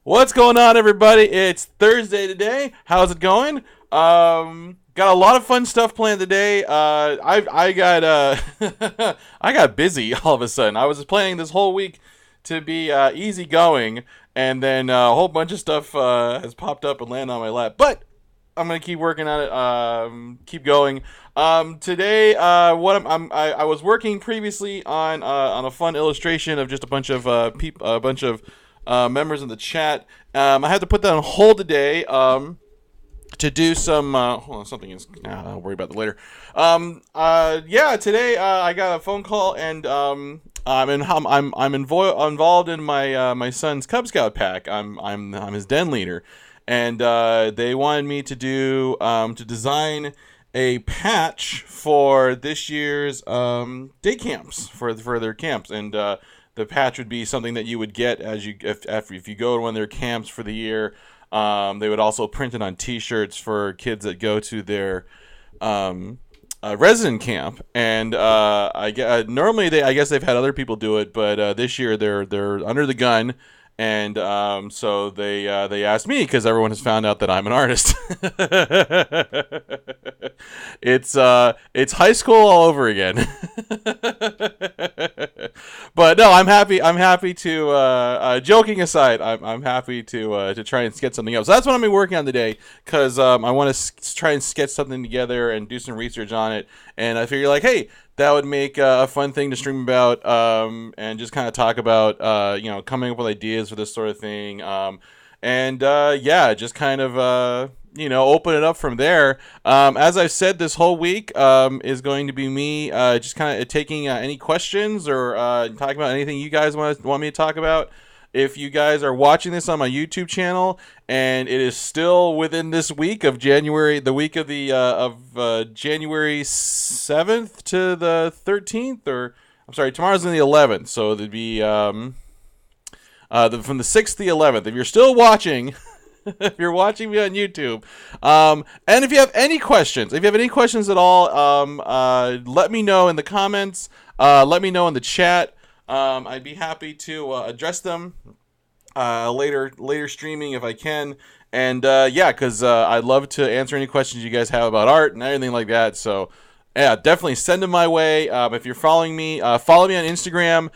What's going on, everybody? It's Thursday today. How's it going? Got a lot of fun stuff planned today. I got I got busy all of a sudden. I was planning this whole week to be easy going, and then a whole bunch of stuff has popped up and landed on my lap. But I'm gonna keep working on it. Keep going. Today, I was working previously on a fun illustration of just a bunch of a bunch of members in the chat. I had to put that on hold today. To do some hold on, something is I'll worry about that later. Yeah, today I got a phone call, and involved in my son's Cub Scout pack. I'm his den leader, and they wanted me to do to design a patch for this year's day camps for their camps. And the patch would be something that you would get as you if you go to one of their camps for the year. They would also print it on T-shirts for kids that go to their resident camp. And normally I guess they've had other people do it, but this year they're under the gun. And so they asked me, because everyone has found out that I'm an artist. It's high school all over again. But no, I'm happy. I'm happy to. Joking aside, I'm happy to try and sketch something up. So that's what I'm been working on today, because I want to try and sketch something together and do some research on it. And I figure, like, hey, that would make a fun thing to stream about, and just kind of talk about, coming up with ideas for this sort of thing. Yeah, just kind of, open it up from there. As I've said, this whole week is going to be me just kind of taking any questions or talking about anything you guys want me to talk about. If you guys are watching this on my YouTube channel and it is still within this week of January, the week of the January 7th to the 13th, or I'm sorry, tomorrow's on the 11th, so it'd be from the 6th to the 11th. If you're still watching, if you're watching me on YouTube, and if you have any questions, at all, let me know in the comments. Let me know in the chat. I'd be happy to address them later streaming if I can. And because I'd love to answer any questions you guys have about art and everything like that. So yeah, definitely send them my way. If you're following me, follow me on Instagram.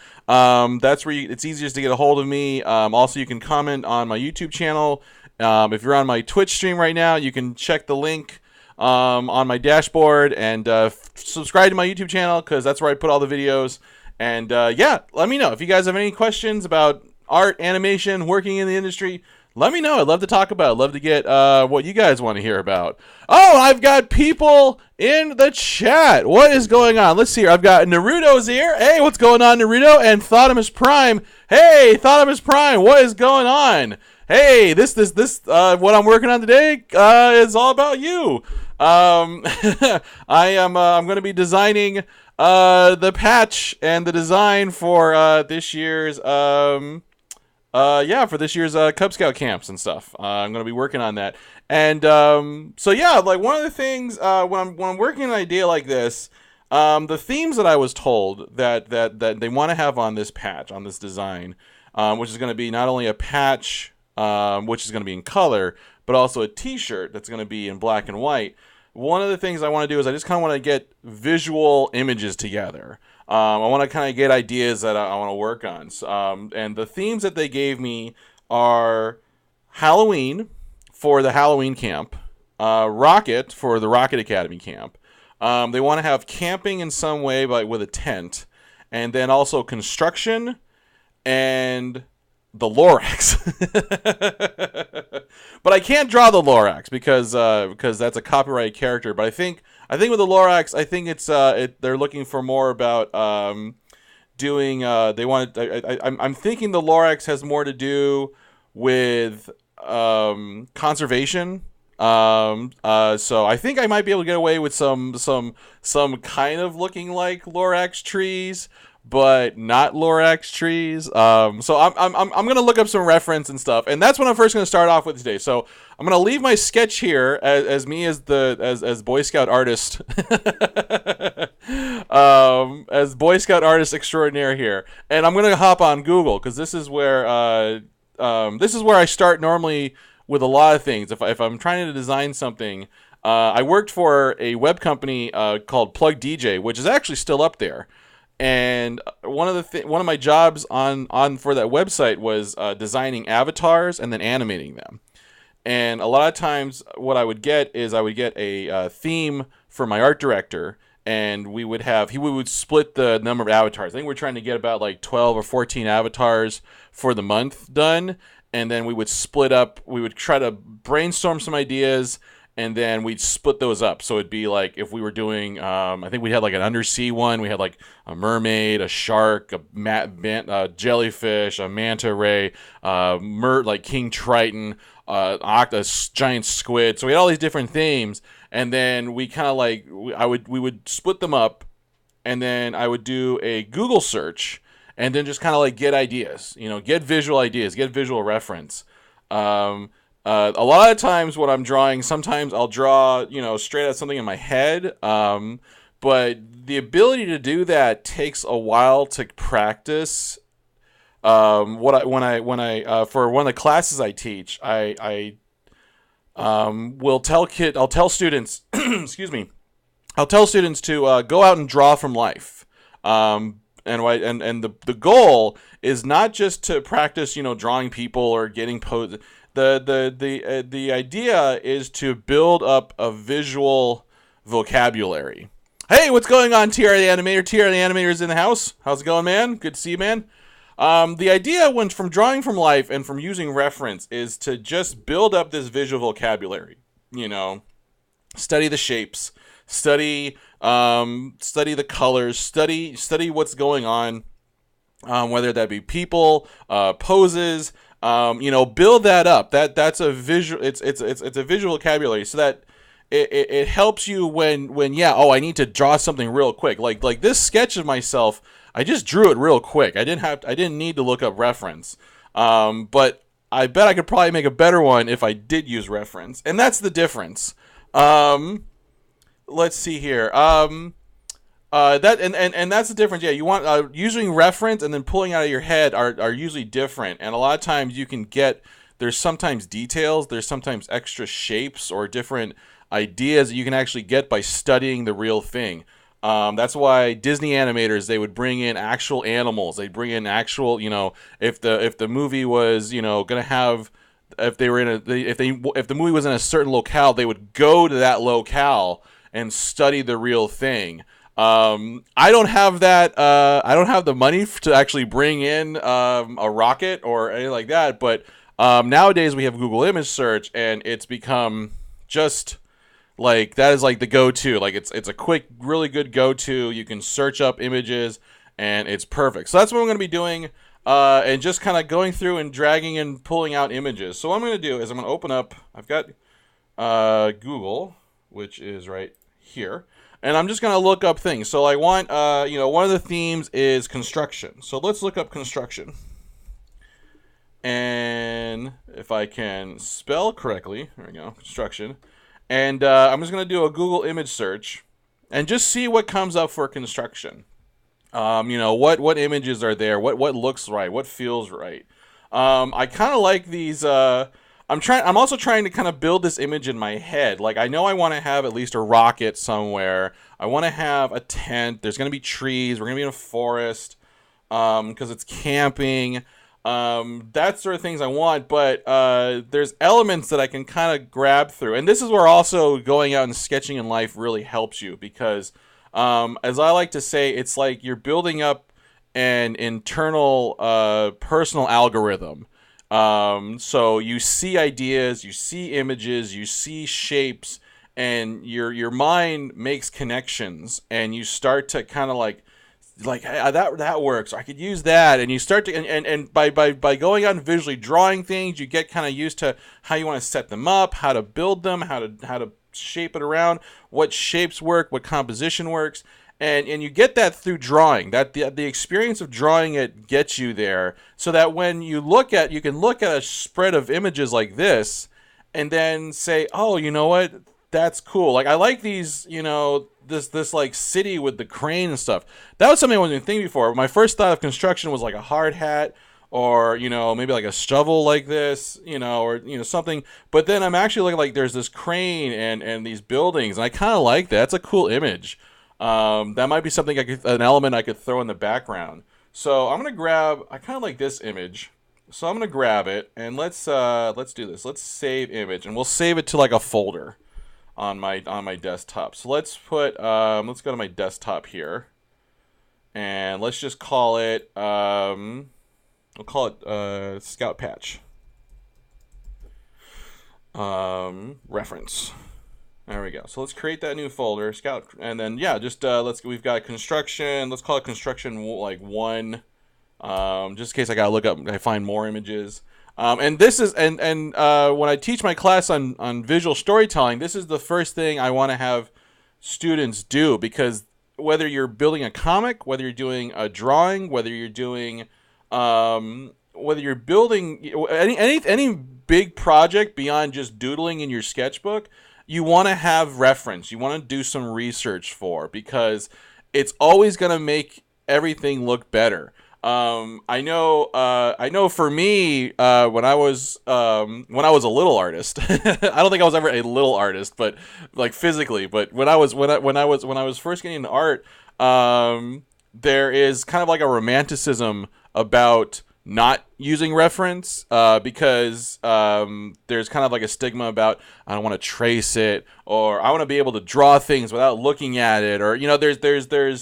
That's where it's easiest to get a hold of me. Also, you can comment on my YouTube channel. If you're on my Twitch stream right now, you can check the link on my dashboard and subscribe to my YouTube channel, because that's where I put all the videos. And let me know if you guys have any questions about art, animation, working in the industry. Let me know. I'd love to talk about it. I'd love to get what you guys want to hear about. Oh, I've got people in the chat. What is going on? Let's see here. I've got Naruto's here. Hey, what's going on, Naruto? And Thotimus Prime. Hey, Thotimus Prime, what is going on? Hey, this what I'm working on today is all about you. I'm going to be designing the patch and the design for this year's for this year's Cub Scout camps and stuff. I'm gonna be working on that. And like one of the things when I'm working on an idea like this, the themes that I was told that they want to have on this patch, on this design, which is going to be not only a patch, which is going to be in color, but also a T-shirt that's going to be in black and white. One of the things I want to do is I just kind of want to get visual images together. I want to kind of get ideas that I want to work on. And the themes that they gave me are Halloween for the Halloween camp, Rocket for the Rocket Academy camp. They want to have camping in some way, but with a tent, and then also construction and the Lorax. But I can't draw the Lorax because that's a copyrighted character. But I think with the Lorax, I think it's they're looking for more about doing. They want. I'm thinking the Lorax has more to do with conservation. So I think I might be able to get away with some kind of looking like Lorax trees, but not Lorax trees. So I'm gonna look up some reference and stuff, and that's what I'm first gonna start off with today. So I'm gonna leave my sketch here as me as Boy Scout artist, as Boy Scout artist extraordinaire here, and I'm gonna hop on Google because this is where this is where I start normally with a lot of things. If I'm trying to design something, I worked for a web company called Plug DJ, which is actually still up there. And one of my jobs on for that website was designing avatars and then animating them. And a lot of times, what I would get is I would get a theme for my art director, and we would split the number of avatars. I think we're trying to get about like 12 or 14 avatars for the month done, and then we would split up. We would try to brainstorm some ideas, and then we'd split those up. So it'd be like if we were doing, I think we had like an undersea one. We had like a mermaid, a shark, a jellyfish, a manta ray, like King Triton, a giant squid. So we had all these different themes, and then we kind of like we would split them up, and then I would do a Google search, and then just kind of like get ideas, get visual ideas, get visual reference. A lot of times when I'm drawing, sometimes I'll draw, straight out something in my head. But the ability to do that takes a while to practice. For one of the classes I teach, I'll tell students, excuse me, I'll tell students to go out and draw from life. And the goal is not just to practice, drawing people or getting poses. The idea is to build up a visual vocabulary. Hey, what's going on, TR the Animator? TR the Animator's in the house. How's it going, man? Good to see you, man. The idea from drawing from life and from using reference is to just build up this visual vocabulary. Study the shapes, study the colors, study what's going on, whether that be people, poses. Build that up. That's a visual. It's a visual vocabulary, so that it helps you when I need to draw something real quick. Like this sketch of myself, I just drew it real quick. I didn't need to look up reference. But I bet I could probably make a better one if I did use reference, and that's the difference. Let's see here. That's the difference. Yeah, you want using reference and then pulling out of your head are usually different, and a lot of times there's sometimes details, there's sometimes extra shapes or different ideas that you can actually get by studying the real thing. That's why Disney animators, they would bring in actual animals. They'd bring in actual, if the movie was, gonna have, if the movie was in a certain locale, they would go to that locale and study the real thing. I don't have that. I don't have the money to actually bring in a rocket or anything like that. But nowadays we have Google image search, and it's become just like that is like the go-to. Like it's a quick, really good go-to. You can search up images, and it's perfect. So that's what I'm going to be doing, and just kind of going through and dragging and pulling out images. So what I'm going to do is I'm going to open up. I've got Google, which is right here. And I'm just going to look up things. So I want, one of the themes is construction. So let's look up construction. And if I can spell correctly, there we go, construction. And I'm just going to do a Google image search and just see what comes up for construction. What images are there? What looks right? What feels right? I kind of like these... I'm also trying to kind of build this image in my head. Like, I know I want to have at least a rocket somewhere. I want to have a tent. There's going to be trees. We're going to be in a forest because it's camping. That sort of things I want. But there's elements that I can kind of grab through. And this is where also going out and sketching in life really helps you. Because, as I like to say, it's like you're building up an internal personal algorithm. So you see ideas, you see images, you see shapes, and your mind makes connections, and you start to kind of like hey, that works. I could use that, and you start to and by going out and visually drawing things, you get kind of used to how you want to set them up, how to build them, how to shape it around, what shapes work, what composition works. And you get that through drawing. That the experience of drawing it gets you there, so that when you can look at a spread of images like this, and then say, oh, you know what, that's cool. Like I like these, this like city with the crane and stuff. That was something I wasn't thinking before. My first thought of construction was like a hard hat or maybe like a shovel like this, or something. But then I'm actually looking like there's this crane and these buildings, and I kind of like that. That's a cool image. That might be something an element I could throw in the background. So I'm gonna grab. I kind of like this image. So I'm gonna grab it, and let's do this. Let's save image, and we'll save it to like a folder on my desktop. So let's put let's go to my desktop here, and let's just call it we'll call it Scout Patch reference. There we go. So let's create that new folder, Scout, and then yeah, just we've got construction. Let's call it construction like 1. Just in case I gotta look up, I find more images. And this is and when I teach my class on visual storytelling, this is the first thing I want to have students do, because whether you're building a comic, whether you're doing a drawing, whether you're doing whether you're building any big project beyond just doodling in your sketchbook, you want to have reference. You want to do some research for, because it's always going to make everything look better. I know for me, when I was a little artist, I don't think I was ever a little artist, but like physically, but when I was first getting into art, there is kind of like a romanticism about not using reference, because there's kind of like a stigma about, I don't want to trace it, or I want to be able to draw things without looking at it, or there's they're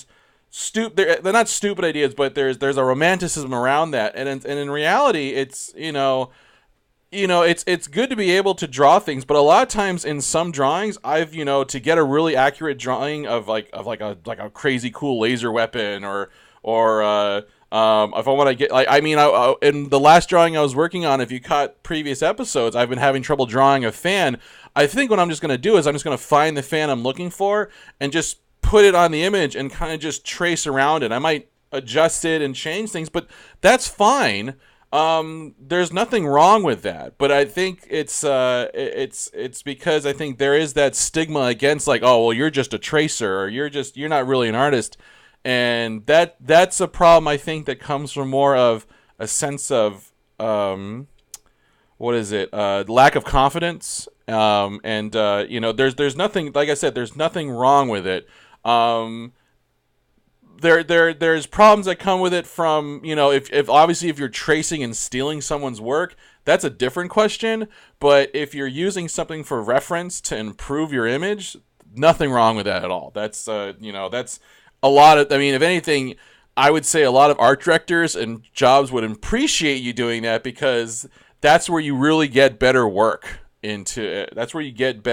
not stupid ideas, but there's a romanticism around that, and in reality, it's it's good to be able to draw things, but a lot of times in some drawings, I've to get a really accurate drawing of a crazy cool laser weapon, or if I want to get in the last drawing I was working on, if you caught previous episodes, I've been having trouble drawing a fan. I think what I'm just going to do is I'm just going to find the fan I'm looking for and just put it on the image and kind of just trace around it. I might adjust it and change things, but that's fine. There's nothing wrong with that, but I think it's because I think there is that stigma against, like, oh, well, you're just a tracer, or you're not really an artist. And that's a problem, I think, that comes from more of a sense of lack of confidence. There's nothing, like I said, there's nothing wrong with it. There's problems that come with it from, if obviously if you're tracing and stealing someone's work, that's a different question. But if you're using something for reference to improve your image, nothing wrong with that at all. That's that's a lot of, if anything, I would say a lot of art directors and jobs would appreciate you doing that, because that's where you really get better work into it. That's where you get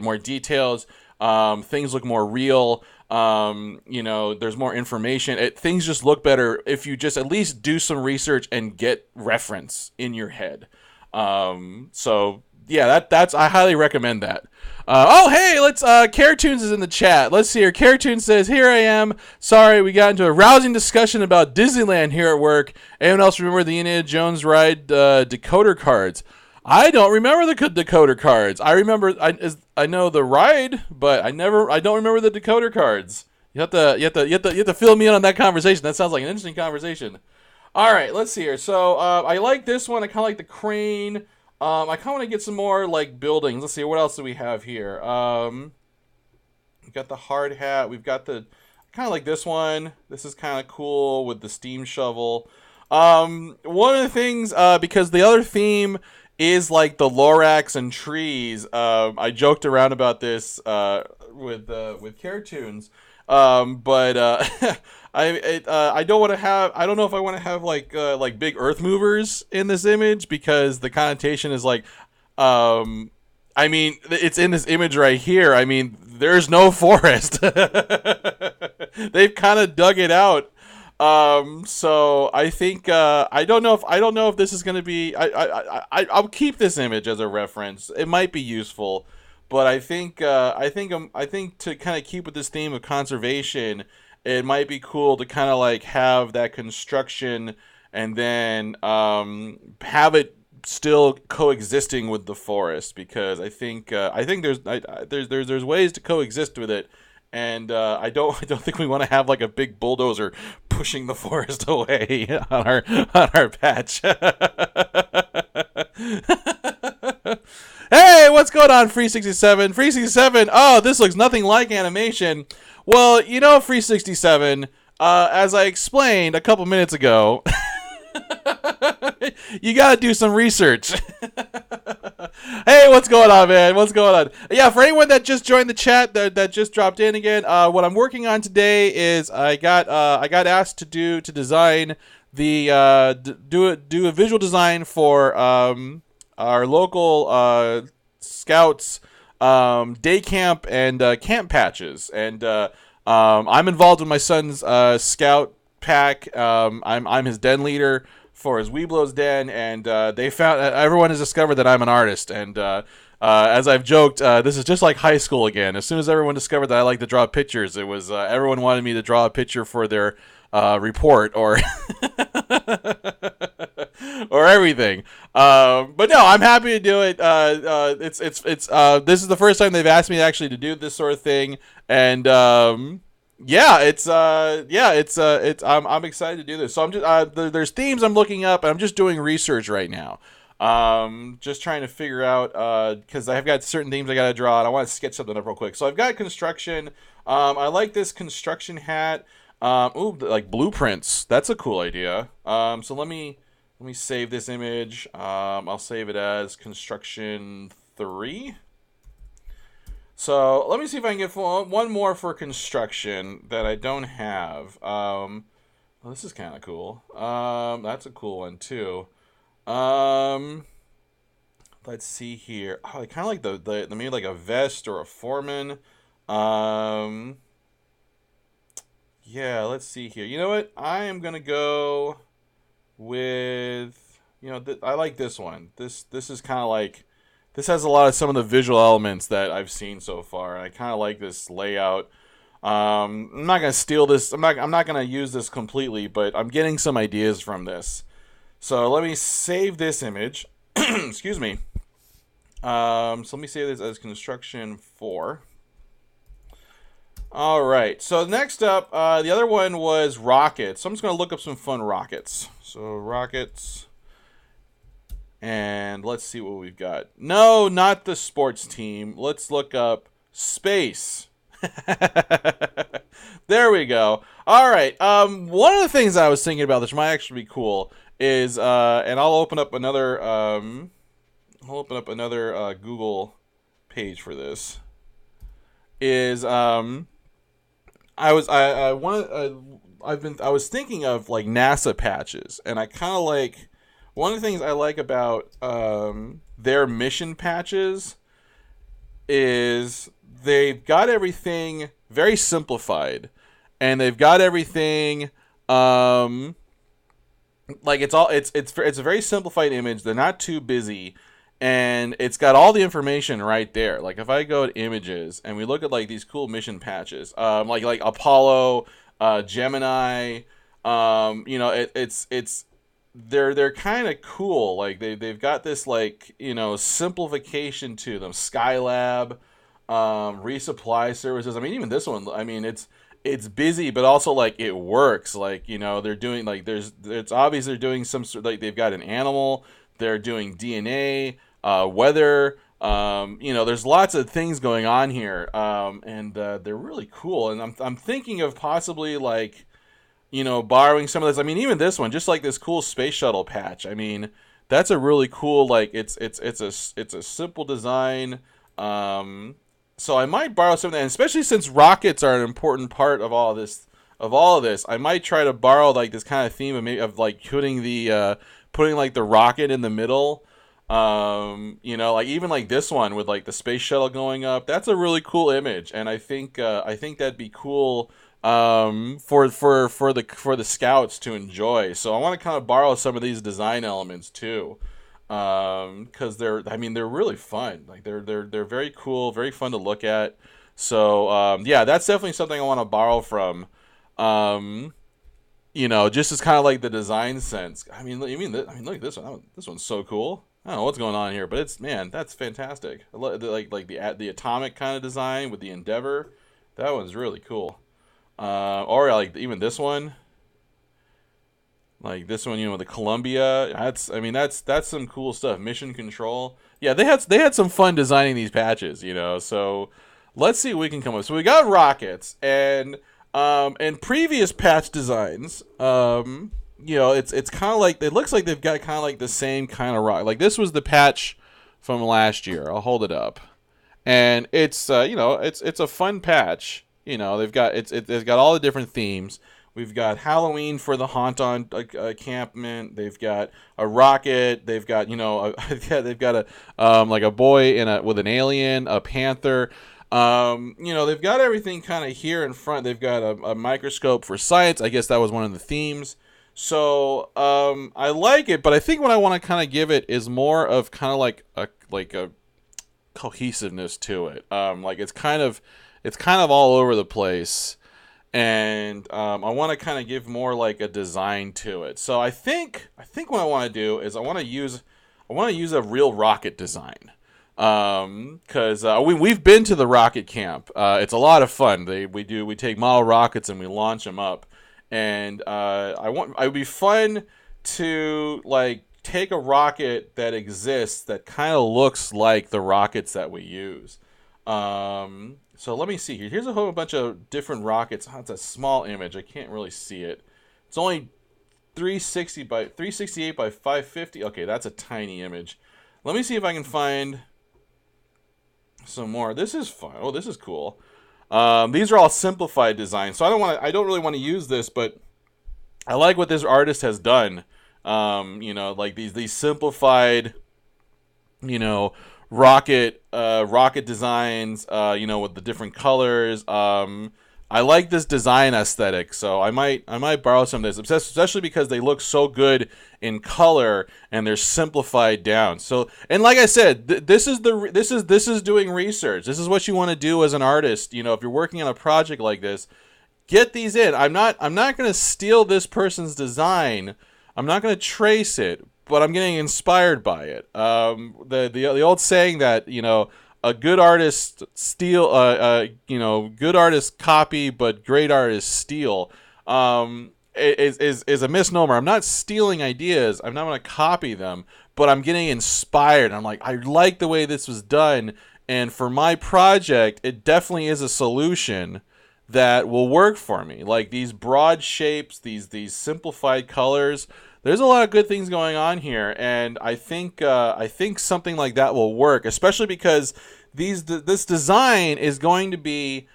more details. Things look more real. There's more information. Things just look better if you just at least do some research and get reference in your head. So yeah, that's I highly recommend that. Hey, let's Caretoons is in the chat. Let's see here. Caretoons says, "Here I am. Sorry, we got into a rousing discussion about Disneyland here at work. Anyone else remember the Indiana Jones ride decoder cards?" I don't remember the decoder cards. I remember I know the ride, but I don't remember the decoder cards. You have to fill me in on that conversation. That sounds like an interesting conversation. All right, let's see here. So I like this one. I kind of like the crane. I kind of want to get some more like buildings. Let's see, what else do we have here? We've got the hard hat. We've got the kind of like this one. This is kind of cool with the steam shovel. One of the things, because the other theme is like the Lorax and trees. I joked around about this with Caretoons, but I don't want to have. I don't know if I want to have like big earth movers in this image, because the connotation is like, it's in this image right here. There's no forest. They've kind of dug it out. So I think I don't know if this is going to be. I'll keep this image as a reference. It might be useful, but I think to kind of keep with this theme of conservation, it might be cool to kind of like have that construction and then have it still coexisting with the forest, because I think there's ways to coexist with it. And I don't think we want to have like a big bulldozer pushing the forest away on our patch. Hey, what's going on, Free 67? Free 67. Oh, this looks nothing like animation. Well, you know, Free 67. As I explained a couple minutes ago, you gotta do some research. Hey, what's going on, man? What's going on? Yeah, for anyone that just joined the chat, that just dropped in again, what I'm working on today is I got asked to design the do a visual design for our local scouts day camp and camp patches, and I'm involved with my son's scout pack. I'm his den leader for his Weeblo's den, and they found everyone has discovered that I'm an artist, and as I've joked, this is just like high school again. As soon as everyone discovered that I like to draw pictures, it was everyone wanted me to draw a picture for their report or or everything. But no, I'm happy to do it. It's this is the first time they've asked me actually to do this sort of thing, and I'm excited to do this. So I'm just there's themes I'm looking up, and I'm just doing research right now. Just trying to figure out because I've got certain themes I got to draw, and I want to sketch something up real quick. So I've got construction. I like this construction hat. Like blueprints. That's a cool idea. So let me save this image. I'll save it as construction 3. So let me see if I can get one more for construction that I don't have. Well, this is kind of cool. That's a cool one too. Let's see here. Oh, I kind of like the maybe like a vest or a foreman. Yeah, let's see here. You know what? I am gonna go with, you know, I like this one. This is kind of like, this has a lot of some of the visual elements that I've seen so far, and I kind of like this layout. I'm not gonna steal this. I'm not gonna use this completely, but I'm getting some ideas from this. So let me save this image. Excuse me. So let me save this as construction 4. All right. So next up, the other one was rockets. So I'm just gonna look up some fun rockets. So rockets. And let's see what we've got. No, not the sports team. Let's look up space. There we go. All right. One of the things I was thinking about, which might actually be cool, is and I'll open up another Google page for this. Is I was thinking of like NASA patches, and I kind of like, one of the things I like about their mission patches is they've got everything very simplified, and they've got everything like it's a very simplified image. They're not too busy, and it's got all the information right there. Like if I go to images and we look at like these cool mission patches, like Apollo, Gemini, you know, they're kind of cool. Like they've got this, like, you know, simplification to them. Skylab, resupply services. I mean, even this one, I mean, it's busy, but also like it works. Like, you know, they're doing like it's obvious they're doing some sort, like they've got an animal, they're doing DNA, weather, you know, there's lots of things going on here, and they're really cool. And I'm thinking of possibly, like, you know, borrowing some of this. I mean, even this one, just like this cool space shuttle patch. I mean, that's a really cool, like, it's a simple design. So I might borrow some of that, and especially since rockets are an important part of all of this. I might try to borrow like this kind of theme of like putting like the rocket in the middle. You know, like even like this one with like the space shuttle going up. That's a really cool image, and I think that'd be cool for the scouts to enjoy. So I want to kind of borrow some of these design elements too, because they're really fun. Like they're very cool, very fun to look at. So yeah, that's definitely something I want to borrow from. You know, just as kind of like the design sense. I mean, look at this one. This one's so cool. I don't know what's going on here, but that's fantastic. Like the atomic kind of design with the Endeavor. That one's really cool. Or like even this one. Like this one, the Columbia. That's some cool stuff. Mission Control. Yeah, they had some fun designing these patches. So let's see what we can come up with. So we got rockets, and in previous patch designs, it's kind of like, it looks like they've got kind of like the same kind of rock. Like this was the patch from last year. I'll hold it up, and it's it's a fun patch. They've got all the different themes. We've got Halloween for the Haunt on encampment. They've got a rocket. They've got they've got a boy with an alien, a panther. They've got everything kind of here in front. They've got a microscope for science. I guess that was one of the themes. So I like it, but I think what I want to kind of give it is more of kind of like a cohesiveness to it. It's kind of all over the place. And I want to kind of give more like a design to it. So I think what I want to do is I want to use a real rocket design, because we've been to the rocket camp. It's a lot of fun. We take model rockets and we launch them up, and it would be fun to like take a rocket that exists that kind of looks like the rockets that we use. So let me see here. Here's a whole bunch of different rockets. It's a small image. I can't really see it. It's only 368 by 550. Okay, that's a tiny image. Let me see if I can find some more. This is fun. Oh, this is cool. These are all simplified designs. So I don't really want to use this, but I like what this artist has done. Like these simplified, rocket designs, with the different colors. I like this design aesthetic, so I might borrow some of this, especially because they look so good in color and they're simplified down. So, and like I said, this is doing research. This is what you want to do as an artist. If you're working on a project like this, get these in. I'm not going to steal this person's design. I'm not going to trace it, but I'm getting inspired by it. The old saying that a good artist steal, good artists copy, but great artists steal, is a misnomer. I'm not stealing ideas. I'm not going to copy them, but I'm getting inspired. I'm like, I like the way this was done, and for my project, it definitely is a solution that will work for me. Like these broad shapes, these simplified colors. There's a lot of good things going on here, and I think something like that will work, especially because this design is going to be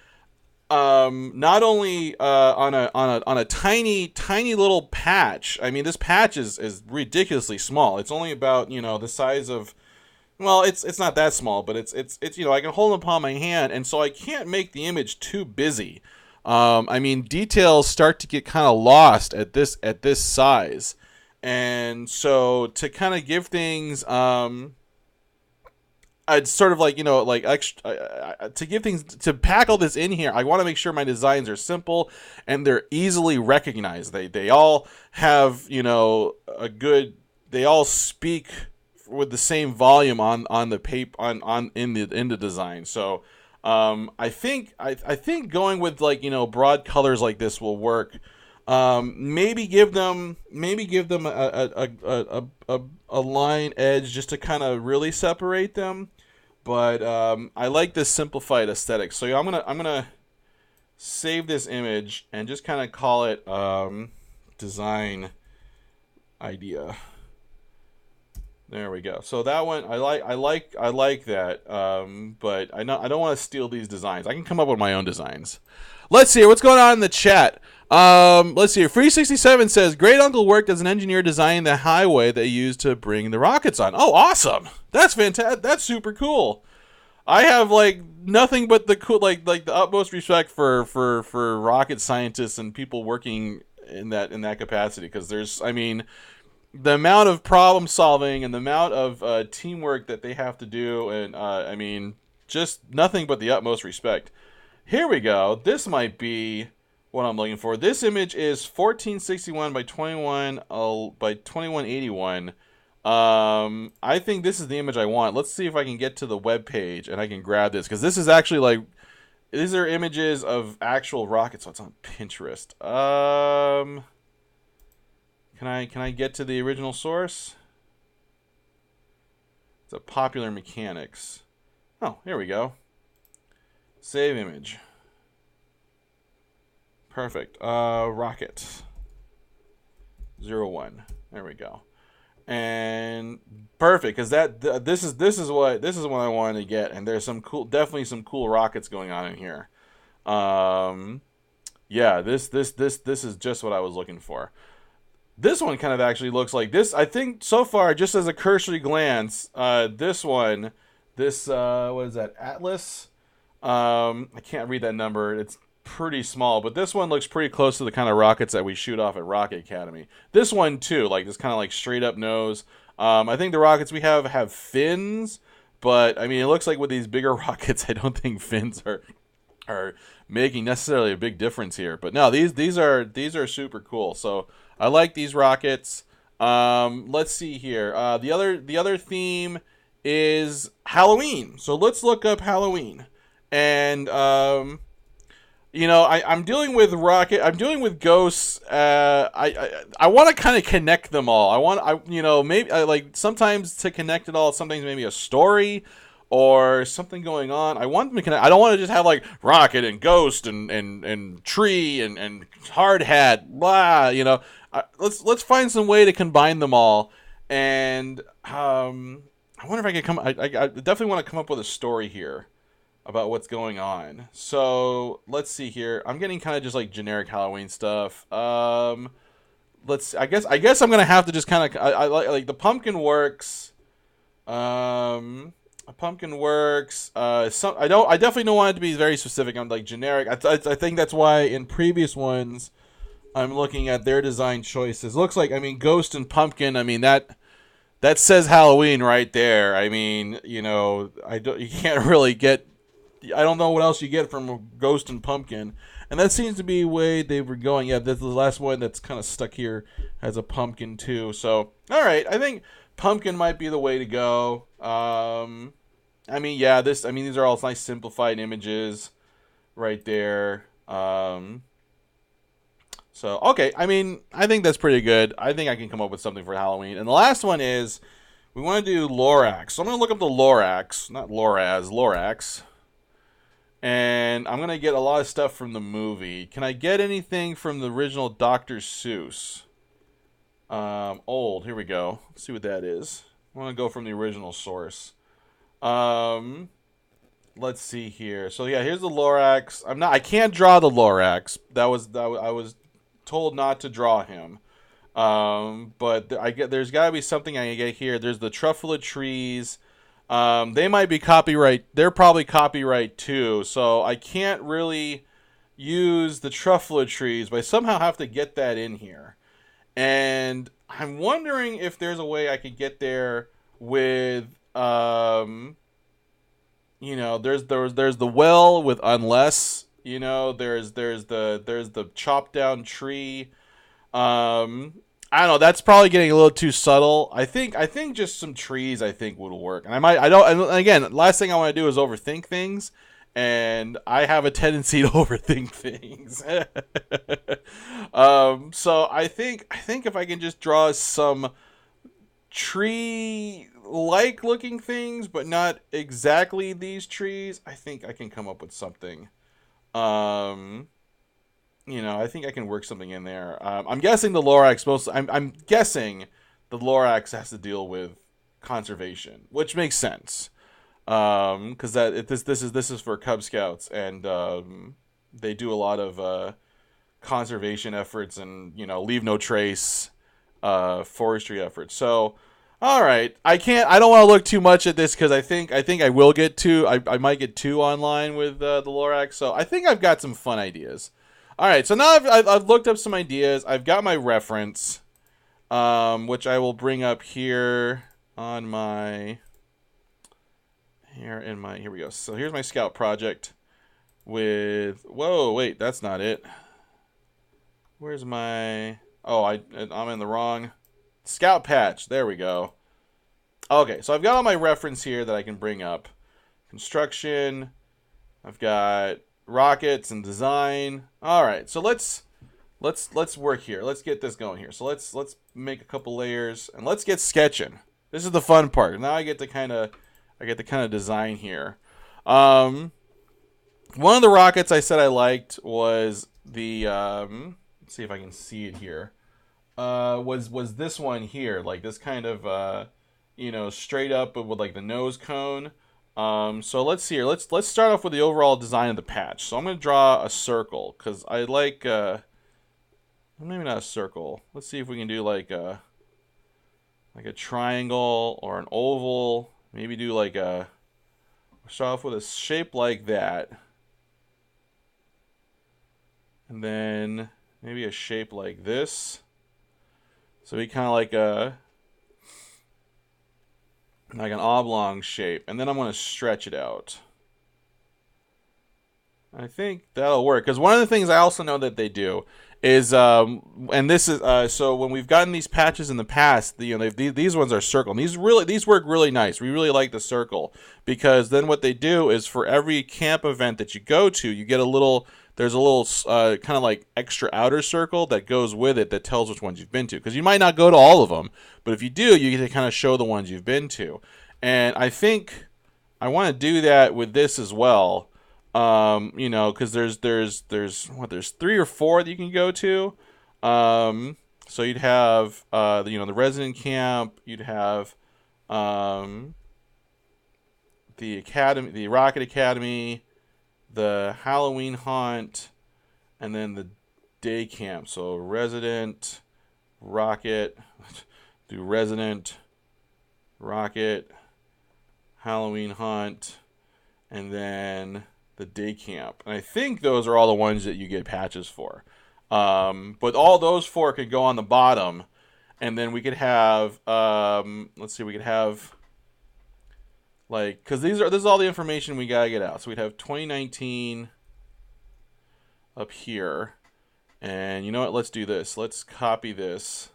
not only on a tiny little patch. I mean, this patch is ridiculously small. It's only about the size of, well, it's not that small, but it's I can hold it upon my hand, and so I can't make the image too busy. Details start to get kind of lost at this size. And so to kind of give things, I'd sort of extra, to give things, to pack all this in here, I want to make sure my designs are simple and they're easily recognized. They all have, they all speak with the same volume on the paper, in the design. So, I think going with broad colors like this will work. Maybe give them a line edge just to kind of really separate them, but I like this simplified aesthetic. So I'm gonna save this image and just kind of call it design idea. There we go. So that one I like that, but I don't want to steal these designs. I can come up with my own designs. Let's see what's going on in the chat. Let's see here. Free67 says, Great Uncle worked as an engineer designing the highway they used to bring the rockets on. Oh, awesome. That's fantastic. That's super cool. I have nothing but the cool, the utmost respect for rocket scientists and people working in that capacity, because the amount of problem solving and the amount of teamwork that they have to do, and just nothing but the utmost respect. Here we go. This might be what I'm looking for. This image is 1461 by 2181. I think this is the image I want. Let's see if I can get to the web page and I can grab this, because this is actually these are images of actual rockets. So it's on Pinterest. Can I get to the original source? It's a popular mechanics. Oh, here we go. Save image. Perfect. Rocket. 01. There we go. And perfect, because this is what I wanted to get, and there's definitely some cool rockets going on in here. Yeah, this is just what I was looking for. This one kind of actually looks like this. I think so far, just as a cursory glance, this one, what is that, Atlas? I can't read that number. It's pretty small, but this one looks pretty close to the kind of rockets that we shoot off at Rocket Academy. This one too, like this kind of like straight up nose. I think the rockets we have fins, but I mean, it looks like with these bigger rockets, I don't think fins are making necessarily a big difference here. But no, these are super cool. So I like these rockets. Let's see here. The other theme is Halloween. So let's look up Halloween. And you know, I'm dealing with rocket. I'm dealing with ghosts. I want to kind of connect them all. Maybe like sometimes to connect it all. Sometimes maybe a story or something going on. I want them to connect. I don't want to just have like rocket and ghost and tree and hard hat. Blah. You know, let's find some way to combine them all. And I wonder if I can I definitely want to come up with a story here about what's going on. So let's see here. I'm getting kind of just like generic Halloween stuff. I guess I'm gonna have to just kind of I like the pumpkin works. A pumpkin works. I definitely don't want it to be very specific. I'm like generic. I think that's why in previous ones I'm looking at their design choices. Looks like, I mean, ghost and pumpkin. I mean that says Halloween right there. I mean, you know, you can't really get. I don't know what else you get from a ghost and pumpkin, and that seems to be the way they were going. Yeah, the last one that's kind of stuck here has a pumpkin too. So, all right, I think pumpkin might be the way to go. I mean, yeah, these are all nice simplified images right there. So, okay, I mean, I think that's pretty good. I think I can come up with something for Halloween. And the last one is we want to do Lorax. So I'm going to look up the Lorax, not Loraz, Lorax. And I'm going to get a lot of stuff from the movie. Can I get anything from the original Dr. Seuss? Old. Here we go. Let's see what that is. I want to go from the original source. Let's see here. So yeah, here's the Lorax. I can't draw the Lorax. I was told not to draw him. But there's got to be something I can get here. There's the truffle of trees. They might be copyright. They're probably copyright too. So I can't really use the truffle trees, but I somehow have to get that in here. And I'm wondering if there's a way I could get there with, you know, there's the well with unless, you know, there's the chopped down tree. I don't know. That's probably getting a little too subtle. I think just some trees I think would work. And and again, last thing I want to do is overthink things, and I have a tendency to overthink things. So I think if I can just draw some tree-like looking things, but not exactly these trees, I think I can come up with something. You know, I think I can work something in there. I'm guessing the Lorax I'm guessing the Lorax has to deal with conservation, which makes sense. Because this is for Cub Scouts, and they do a lot of conservation efforts and, you know, leave no trace forestry efforts. So, all right, I don't want to look too much at this because I think I will get two. I might get two online with the Lorax. So I think I've got some fun ideas. All right, so now I've looked up some ideas. I've got my reference, which I will bring up here on my here we go. So here's my Scout project with whoa, wait, that's not it. Where's my I'm in the wrong Scout patch. There we go. Okay, so I've got all my reference here that I can bring up. Construction. I've got rockets and design. All right, so let's let's work here. Let's get this going here. So let's make a couple layers and let's get sketching. This is the fun part. Now I get to kind of design here. One of the rockets I said I liked was the let's see if I can see it here. Was this one here, like this kind of straight up but with like the nose cone. So let's see here. Let's start off with the overall design of the patch. So I'm gonna draw a circle because I like maybe not a circle. Let's see if we can do like a triangle or an oval. Maybe do like start off with a shape like that. And then maybe a shape like this. So we kind of like an oblong shape. And then I'm going to stretch it out. I think that'll work. Because one of the things I also know that they do is, and this is, so when we've gotten these patches in the past, these ones are circle. And these work really nice. We really like the circle. Because then what they do is for every camp event that you go to, you get there's a little kind of like extra outer circle that goes with it that tells which ones you've been to. Because you might not go to all of them, but if you do, you get to kind of show the ones you've been to. And I think I want to do that with this as well. Because there's 3 or 4 that you can go to. So you'd have the resident camp. You'd have the academy, the Rocket Academy, the Halloween Haunt, and then the day camp. So resident, rocket, do resident, rocket, Halloween Haunt, and then the day camp. And I think those are all the ones that you get patches for. But all those 4 could go on the bottom, and then we could have let's see, we could have like, because this is all the information we gotta get out. So we'd have 2019 up here, and you know what? Let's do this. Let's copy this.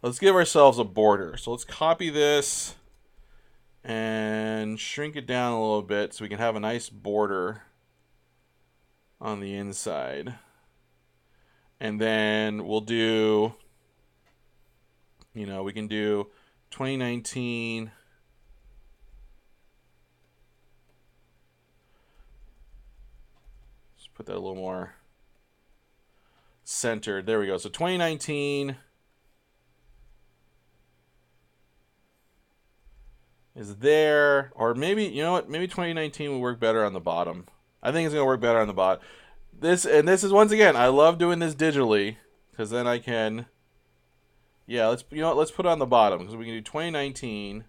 Let's give ourselves a border. So let's copy this and shrink it down a little bit so we can have a nice border on the inside. And then we'll do, we can do 2019. Let's put that a little more centered. There we go. So 2019 is there, or maybe, you know what, maybe 2019 will work better on the bottom. I think it's going to work better on the bottom. This is, once again, I love doing this digitally, because then I can, let's put it on the bottom, because we can do 2019.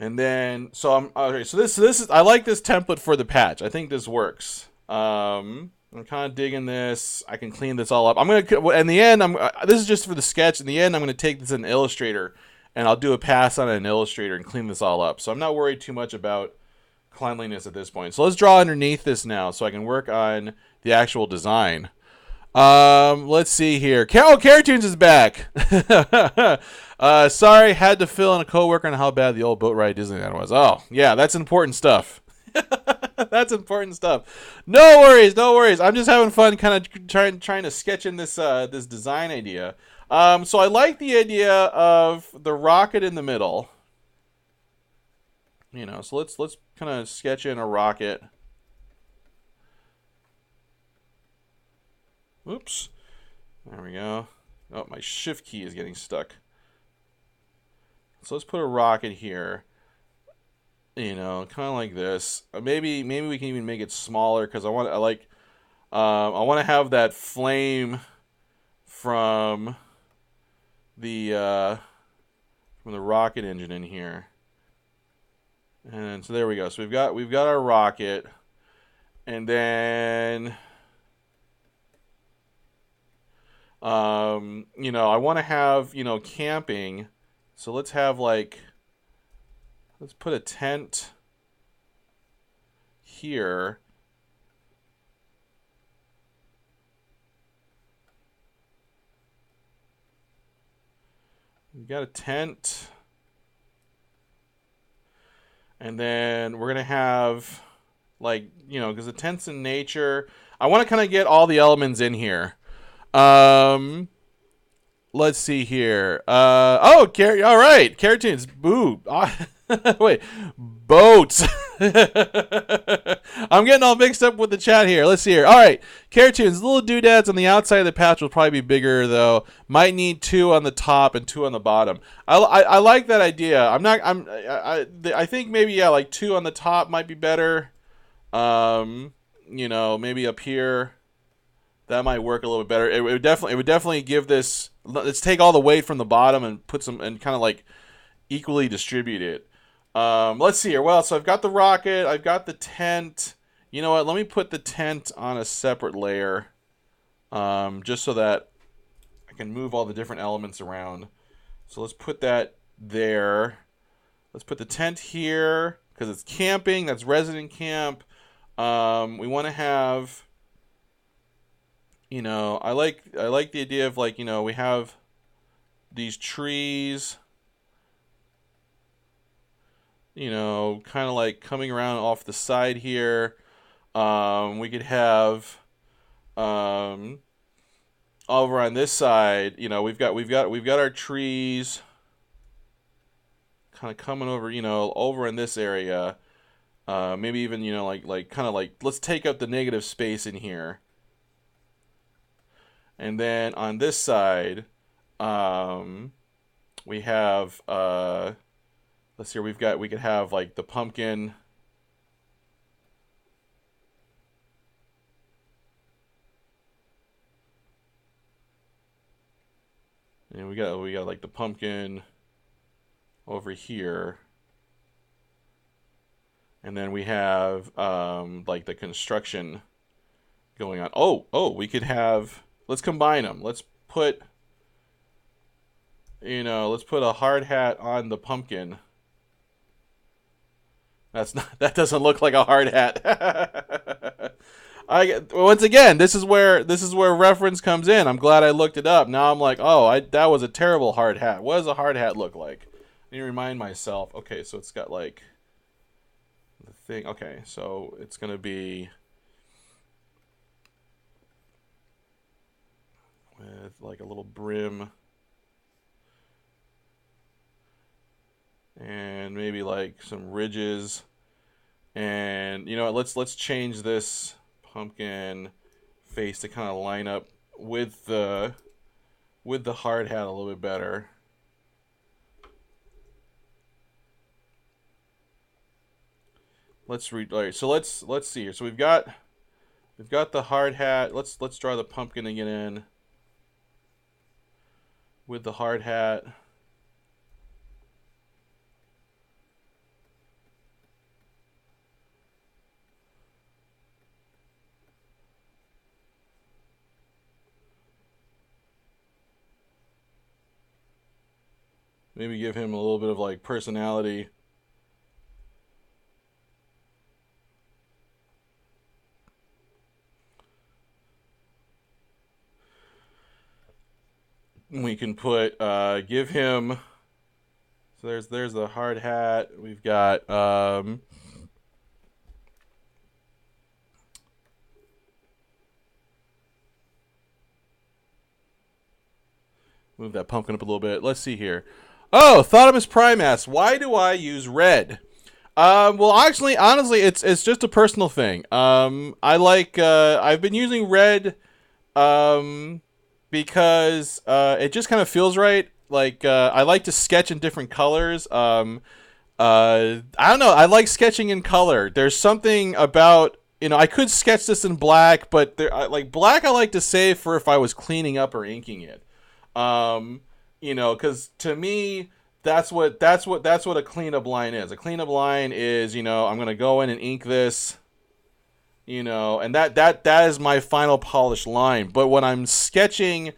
And then, okay, so this is, I like this template for the patch. I think this works. I'm kind of digging this. I can clean this all up. I'm going to, in the end, this is just for the sketch. In the end, I'm going to take this in Illustrator, and I'll do a pass on an Illustrator and clean this all up. So I'm not worried too much about cleanliness at this point. So let's draw underneath this now so I can work on the actual design. Let's see here. Cartoons is back. Sorry, had to fill in a coworker on how bad the old boat ride Disneyland was. Oh, yeah, that's important stuff. That's important stuff. No worries. I'm just having fun kind of trying to sketch in this this design idea. So I like the idea of the rocket in the middle. So let's kind of sketch in a rocket. Oops. There we go. Oh, my shift key is getting stuck. So let's put a rocket here. Kind of like this. Maybe we can even make it smaller because I want to have that flame from the rocket engine in here. And so there we go. So we've got our rocket, and then I want to have camping. So let's put a tent here. We've got a tent. And then we're going to have, like, because the tent's in nature. I want to kind of get all the elements in here. Let's see here. All right. Cartoons. Boo. Wait. Boats. I'm getting all mixed up with the chat here. Let's see here. All right. Cartoons. Little doodads on the outside of the patch will probably be bigger, though. Might need 2 on the top and 2 on the bottom. I like that idea. I think maybe, yeah, like 2 on the top might be better. Maybe up here. That might work a little bit better. It would definitely give this. Let's take all the weight from the bottom and put some and kind of like equally distribute it. Let's see here. Well, so I've got the rocket. I've got the tent. You know what? Let me put the tent on a separate layer, just so that I can move all the different elements around. So let's put that there. Let's put the tent here because it's camping. That's resident camp. We want to have. I like the idea of, like, we have these trees, kind of like coming around off the side here. We could have over on this side, we've got our trees kind of coming over, over in this area. Maybe even, like kind of like let's take up the negative space in here. And then on this side, we have, let's see, we could have like the pumpkin. And we got like the pumpkin over here. And then we have, like the construction going on. Oh, we could have... Let's combine them. Let's put a hard hat on the pumpkin. That doesn't look like a hard hat. Once again, this is where reference comes in. I'm glad I looked it up. Now I'm like, that was a terrible hard hat. What does a hard hat look like? Let me remind myself. Okay, so it's got like the thing. Okay, so it's gonna be with like a little brim and maybe like some ridges. And let's change this pumpkin face to kind of line up with the hard hat a little bit better. All right, so let's see here. So we've got the hard hat. Let's draw the pumpkin again in with the hard hat. Maybe give him a little bit of like personality. We can put give him, so there's the hard hat. We've got move that pumpkin up a little bit. Let's see here. Oh, Thotimus Prime asks, why do I use red? Well, actually, honestly, it's just a personal thing. I like I've been using red because it just kind of feels right. Like I like to sketch in different colors. I don't know. I like sketching in color. There's something about, I could sketch this in black, but like black I like to save for if I was cleaning up or inking it. Because to me, that's what a cleanup line is. A cleanup line is, I'm gonna go in and ink this, and that is my final polished line. But when I'm sketching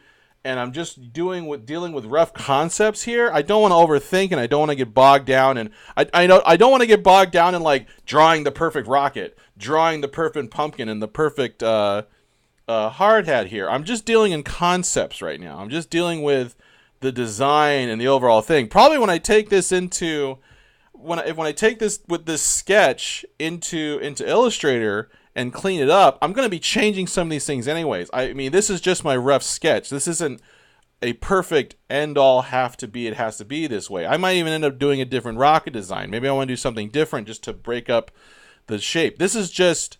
and I'm just dealing with rough concepts here, I don't want to overthink and I don't want to get bogged down. And I don't want to get bogged down in like drawing the perfect rocket, drawing the perfect pumpkin, and the perfect hard hat here. I'm just dealing in concepts right now. I'm just dealing with the design and the overall thing. Probably when I take this into when I take this with this sketch into Illustrator and clean it up, I'm going to be changing some of these things anyways. I mean, this is just my rough sketch. This isn't a perfect end all have to be, it has to be this way. I might even end up doing a different rocket design. Maybe I want to do something different just to break up the shape. This is just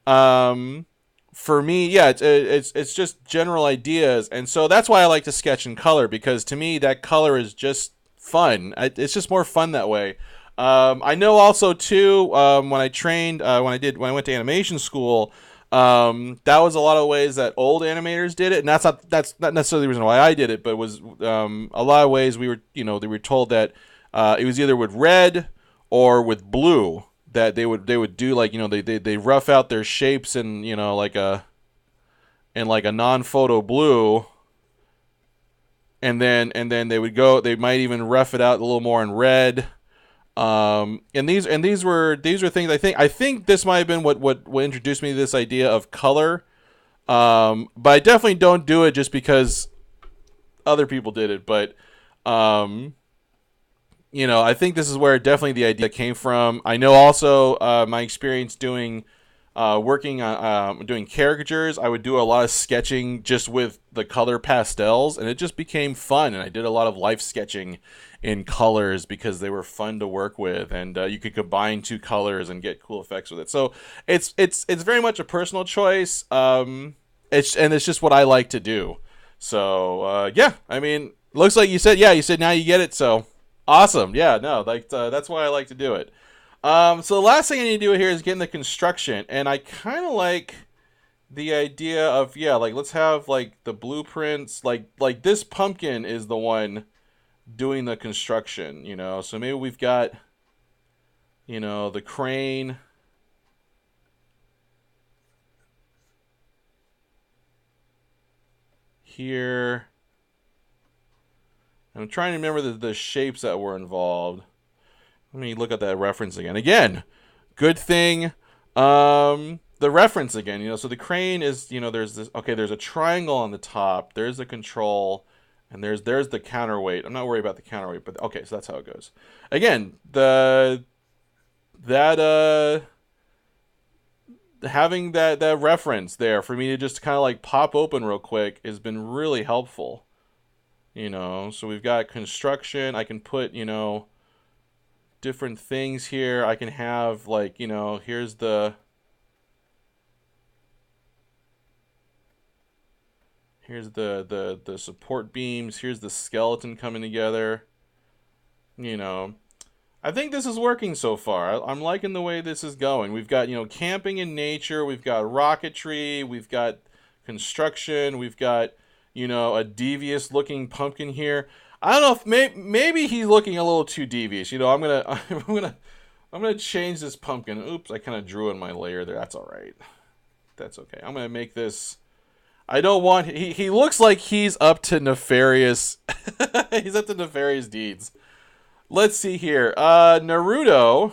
for me, yeah, it's just general ideas, and so that's why I like to sketch in color, because to me that color is just fun. It's just more fun that way. I know also too, when I trained, when I went to animation school, that was a lot of ways that old animators did it, and that's not necessarily the reason why I did it, but it was a lot of ways they were told that it was either with red or with blue that they would do, like, they rough out their shapes in, like a non-photo blue, and then they might even rough it out a little more in red. And these were things I think this might have been what introduced me to this idea of color. But I definitely don't do it just because other people did it. But I think this is where definitely the idea came from. I know also my experience doing working on doing caricatures. I would do a lot of sketching just with the color pastels, and it just became fun. And I did a lot of life sketching in colors because they were fun to work with, and you could combine two colors and get cool effects with it. So it's very much a personal choice. It's just what I like to do. So yeah, I mean, looks like you said now you get it. So awesome. Yeah, no, that's why I like to do it. So the last thing I need to do here is get in the construction, and I kind of like the idea of, like, let's have like the blueprints, like this pumpkin is the one doing the construction, so maybe we've got, the crane here. I'm trying to remember the shapes that were involved. Let me look at that reference again. Again, good thing. The reference again, so the crane is, there's this, okay, there's a triangle on the top, there's the control, and there's the counterweight. I'm not worried about the counterweight, but okay, so that's how it goes. Again, having that reference there for me to just kind of like pop open real quick has been really helpful. So we've got construction. I can put, different things here. I can have, like, here's the support beams. Here's the skeleton coming together. I think this is working so far. I'm liking the way this is going. We've got, camping in nature. We've got rocketry. We've got construction. We've got, a devious looking pumpkin here. I don't know if maybe he's looking a little too devious. I'm gonna change this pumpkin. Oops, I kind of drew in my layer there. That's all right. That's okay. I'm gonna make this. I don't want. He looks like he's up to nefarious. He's up to nefarious deeds. Let's see here. Naruto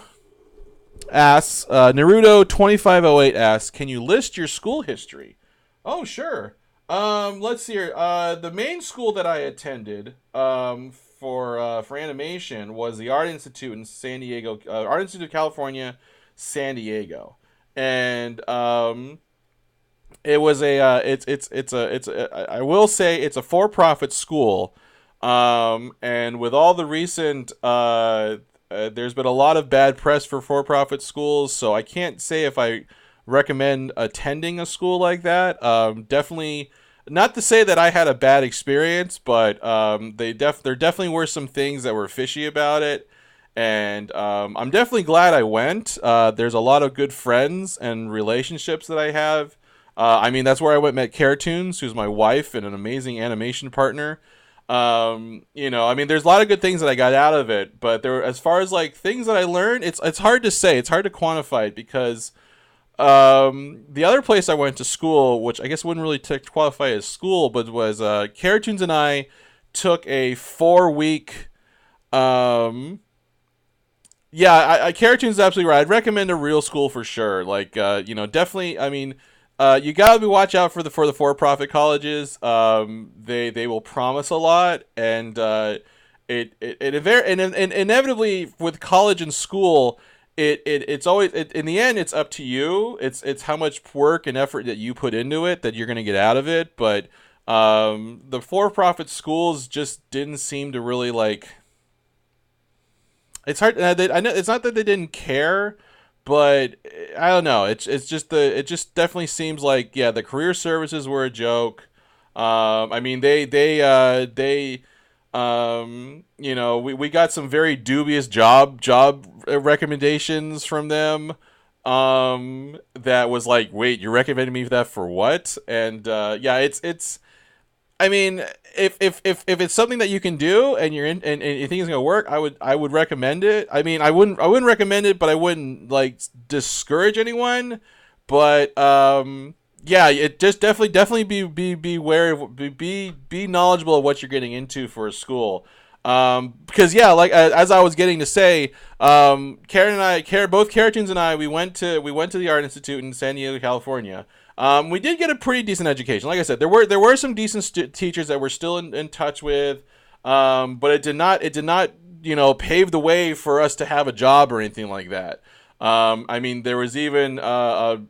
asks. Naruto 2508 asks, "Can you list your school history?" Oh, sure. Let's see here. The main school that I attended for animation was the Art Institute in San Diego, Art Institute of California, San Diego, and it was I will say it's a for-profit school, and with all the recent there's been a lot of bad press for-profit schools, so I can't say if I recommend attending a school like that. Definitely not to say that I had a bad experience, but there definitely were some things that were fishy about it, and I'm definitely glad I went. There's a lot of good friends and relationships that I have. I mean, that's where I met Cartoons, who's my wife and an amazing animation partner. I mean, there's a lot of good things that I got out of it, but as far as like things that I learned, it's hard to say. It's hard to quantify it because the other place I went to school, which I guess wouldn't really qualify as school, but was Cartoons and I took a 4-week. Cartoons is absolutely right. I'd recommend a real school for sure. Like, definitely. I mean, you gotta watch out for the for-profit colleges. They will promise a lot, and inevitably with college and school, it's always in the end it's up to you. It's how much work and effort that you put into it that you're going to get out of it. But the for-profit schools just didn't seem to really like. It's hard. I know it's not that they didn't care, but I don't know. It just definitely seems like, yeah, the career services were a joke. I mean, we got some very dubious job recommendations from them. That was like, wait, you're recommending me that for what? And yeah, it's. I mean, if it's something that you can do and you're in and you think it's gonna work, I would recommend it. I mean, I wouldn't recommend it, but I wouldn't like discourage anyone. But yeah, it just definitely be aware of, be knowledgeable of what you're getting into for a school. Because yeah, like as I was getting to say, both Caratoons and I, we went to the Art Institute in San Diego, California. We did get a pretty decent education. Like I said, there were some decent teachers that we're still in touch with, but it did not pave the way for us to have a job or anything like that. I mean, there was even a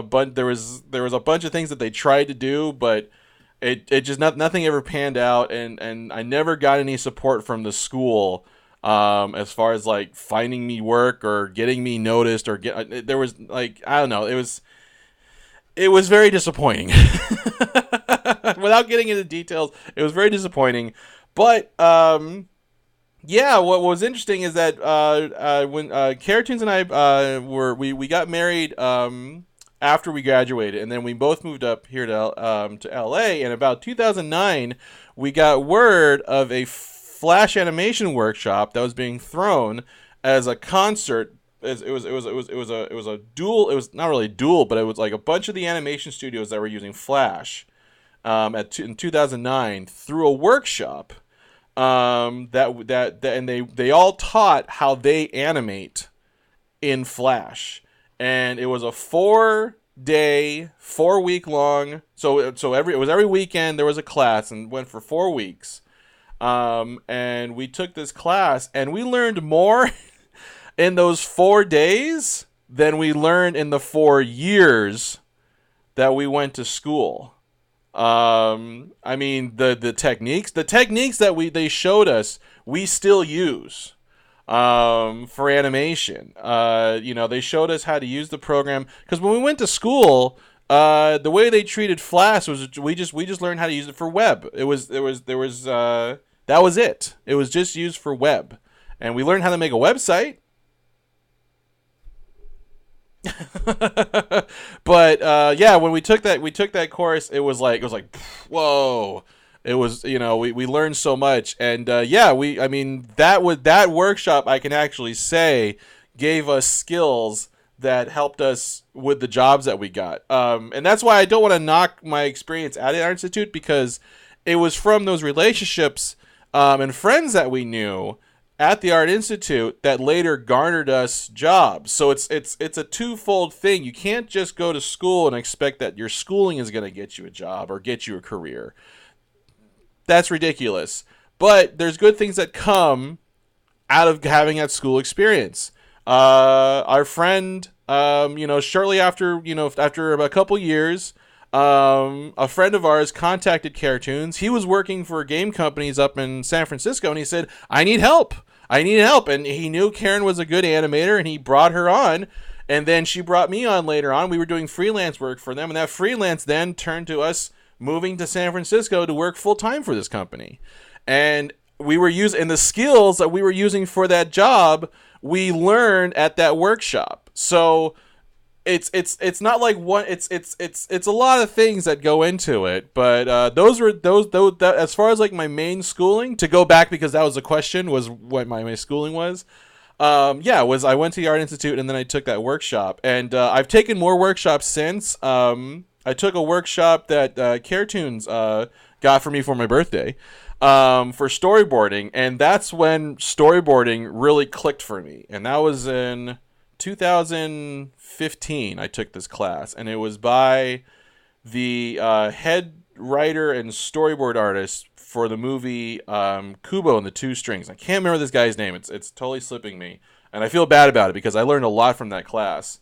bunch there was a bunch of things that they tried to do, but it just nothing ever panned out, and I never got any support from the school as far as like finding me work or getting me noticed or there was like, I don't know, it was very disappointing. Without getting into details, it was very disappointing. But yeah, what was interesting is that when Caratoons and I we got married after we graduated, and then we both moved up here to LA. And about 2009, we got word of a Flash animation workshop that was being thrown as a concert. It was a dual. It was not really dual, but it was like a bunch of the animation studios that were using Flash in 2009 through a workshop that and they all taught how they animate in Flash, and it was a 4-day, 4-week long. So it was every weekend there was a class and went for 4 weeks. And we took this class and we learned more in those 4 days than we learned in the 4 years that we went to school. I mean, the techniques that they showed us, we still use for animation. They showed us how to use the program, because when we went to school, the way they treated Flash was we just learned how to use it for web. That was it. It was just used for web, and we learned how to make a website. But yeah, when we took that course, it was like whoa. It was, we learned so much. And yeah, that workshop, I can actually say, gave us skills that helped us with the jobs that we got. And that's why I don't want to knock my experience at the Art Institute, because it was from those relationships and friends that we knew at the Art Institute that later garnered us jobs. So it's a twofold thing. You can't just go to school and expect that your schooling is going to get you a job or get you a career. That's ridiculous. But there's good things that come out of having that school experience. Our friend, shortly after, after a couple years, a friend of ours contacted Caratoons. He was working for game companies up in San Francisco, and he said, I need help. And he knew Karen was a good animator, and he brought her on. And then she brought me on later on. We were doing freelance work for them, and that freelance then turned to us moving to San Francisco to work full-time for this company. And we were using the skills that we were using for that job, we learned at that workshop. So it's not like one. It's a lot of things that go into it, but those as far as like my main schooling, to go back, because that was the question, was what my schooling was. Was I went to the Art Institute, and then I took that workshop, and I've taken more workshops since. I took a workshop that Caratoons got for me for my birthday for storyboarding, and that's when storyboarding really clicked for me, and that was in 2015. I took this class, and it was by the head writer and storyboard artist for the movie Kubo and the Two Strings. I can't remember this guy's name. It's totally slipping me, and I feel bad about it because I learned a lot from that class.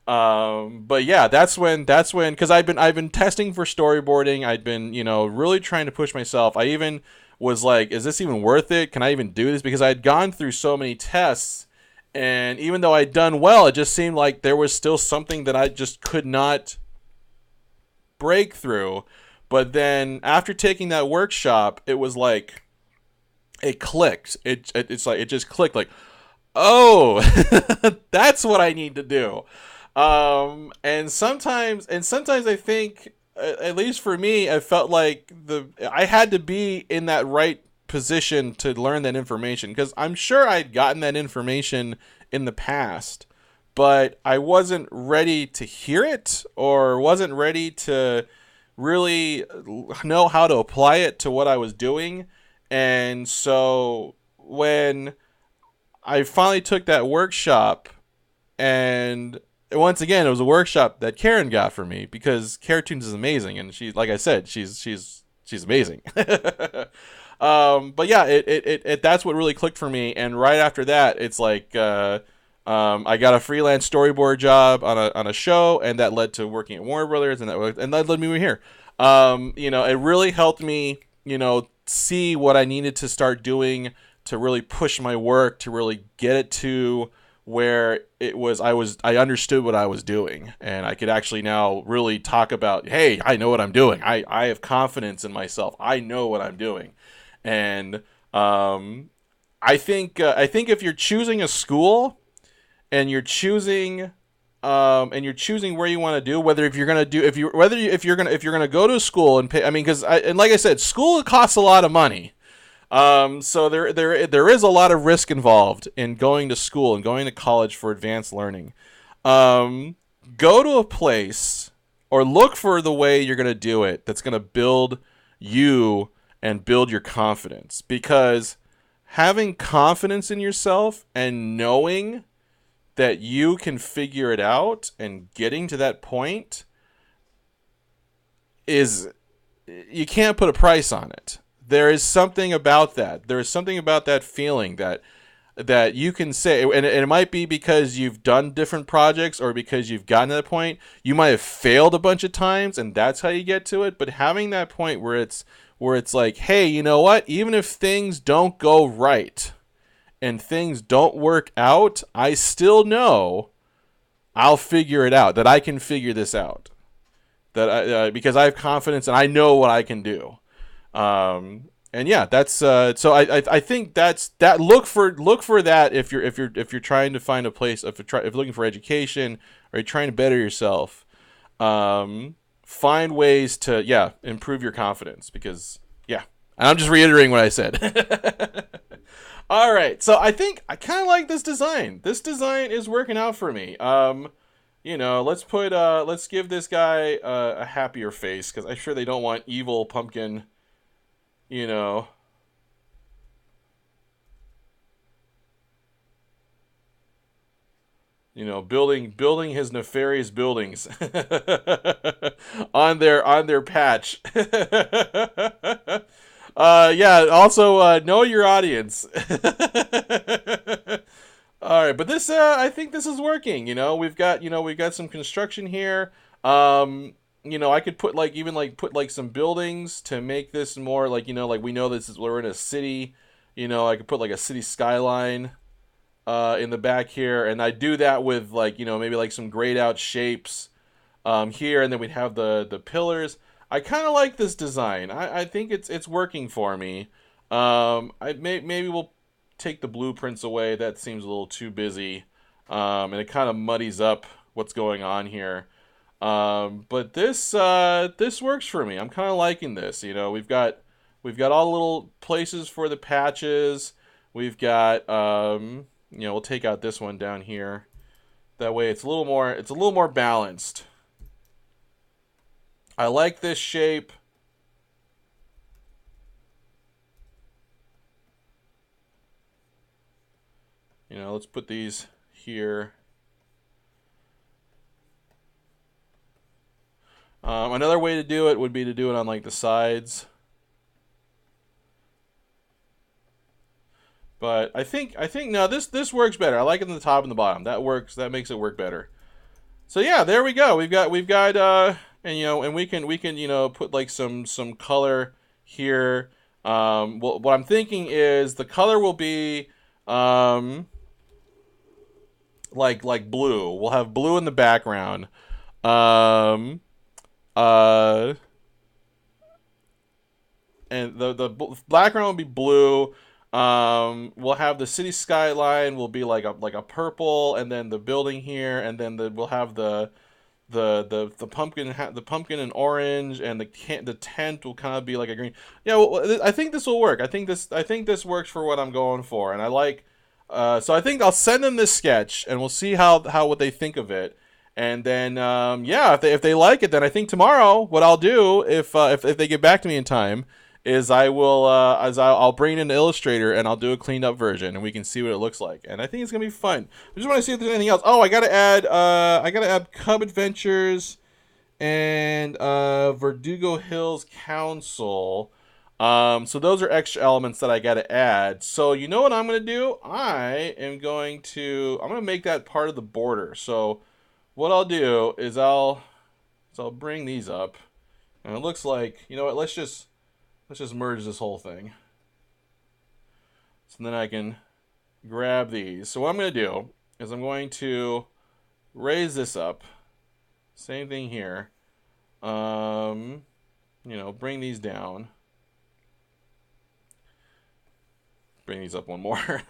But yeah, that's when because I've been testing for storyboarding. I'd been really trying to push myself. I even was like, is this even worth it? Can I even do this? Because I had gone through so many tests, and even though I'd done well, it just seemed like there was still something that I just could not break through. But then after taking that workshop, it was like it clicked. It's like it just clicked. Like, oh, that's what I need to do. And sometimes I think, at least for me, I felt like I had to be in that right position to learn that information, because I'm sure I'd gotten that information in the past, but I wasn't ready to hear it, or wasn't ready to really know how to apply it to what I was doing. And so when I finally took that workshop, and once again, it was a workshop that Karen got for me, because Cartoons is amazing, and she, like I said, she's amazing. But yeah, it that's what really clicked for me. And right after that, it's like I got a freelance storyboard job on a show, and that led to working at Warner Brothers, and that led me here. It really helped me, see what I needed to start doing to really push my work, to really get it to where I understood what I was doing, and I could actually now really talk about, hey, I know what I'm doing. I have confidence in myself. I know what I'm doing. And I think if you're choosing a school, and you're choosing where you want to do, whether if you're gonna do if you're gonna go to a school and pay, I mean, because like I said, school costs a lot of money. So there is a lot of risk involved in going to school and going to college for advanced learning. Go to a place, or look for the way you're gonna do it that's gonna build you and build your confidence, because having confidence in yourself and knowing that you can figure it out, and getting to that point, is, you can't put a price on it. There is something about that. There is something about that feeling that you can say, and it might be because you've done different projects, or because you've gotten to that point. You might have failed a bunch of times, and that's how you get to it. But having that point where it's like, hey, you know what? Even if things don't go right, and things don't work out, I still know I'll figure it out, that I can figure this out, that because I have confidence and I know what I can do. And yeah, that's so I think that's that. Look for that if you're trying to find a place, if you're looking for education, or you're trying to better yourself. Find ways to improve your confidence, because and I'm just reiterating what I said. All right, so I think I kind of like this design. This design is working out for me. Let's give this guy a happier face, because I'm sure they don't want evil pumpkin. Building his nefarious buildings on their patch. Also, know your audience. All right, but this, I think this is working. We've got some construction here. I could put some buildings to make this more like, we know we're in a city. I could put like a city skyline in the back here, and I do that with maybe like some grayed out shapes here, and then we'd have the pillars. I kind of like this design. I think it's working for me. Maybe we'll take the blueprints away. That seems a little too busy, and it kind of muddies up what's going on here. But this works for me. I'm kind of liking this. We've got all the little places for the patches. We've got we'll take out this one down here. That way it's a little more balanced. I like this shape. Let's put these here. Another way to do it would be to do it on like the sides. But I think no, this works better. I like it on the top and the bottom. That works. That makes it work better. So yeah, there we go. We've got and and we can put like some color here. What I'm thinking is the color will be um like blue. We'll have blue in the background. Um uh and the background will be blue. We'll have the city skyline will be like a purple, and then the building here, and then we'll have the pumpkin the pumpkin and orange, and the tent will kind of be like a green. Yeah, well, I think this will work. I think this works for what I'm going for, and I like. So I think I'll send them this sketch, and we'll see how what they think of it. And then yeah, if they like it, then I think tomorrow what I'll do if they get back to me in time is I'll bring in an Illustrator and I'll do a cleaned up version and we can see what it looks like. And I think it's gonna be fun. I just want to see if there's anything else. Oh, I gotta add Cub Adventures and Verdugo Hills Council. So those are extra elements that I gotta add. So you know what I'm gonna do? I'm gonna make that part of the border. So what I'll do is I'll bring these up, and it looks like, you know what? Let's just merge this whole thing. So then I can grab these. So what I'm going to do is I'm going to raise this up. Same thing here. Bring these down. Bring these up one more.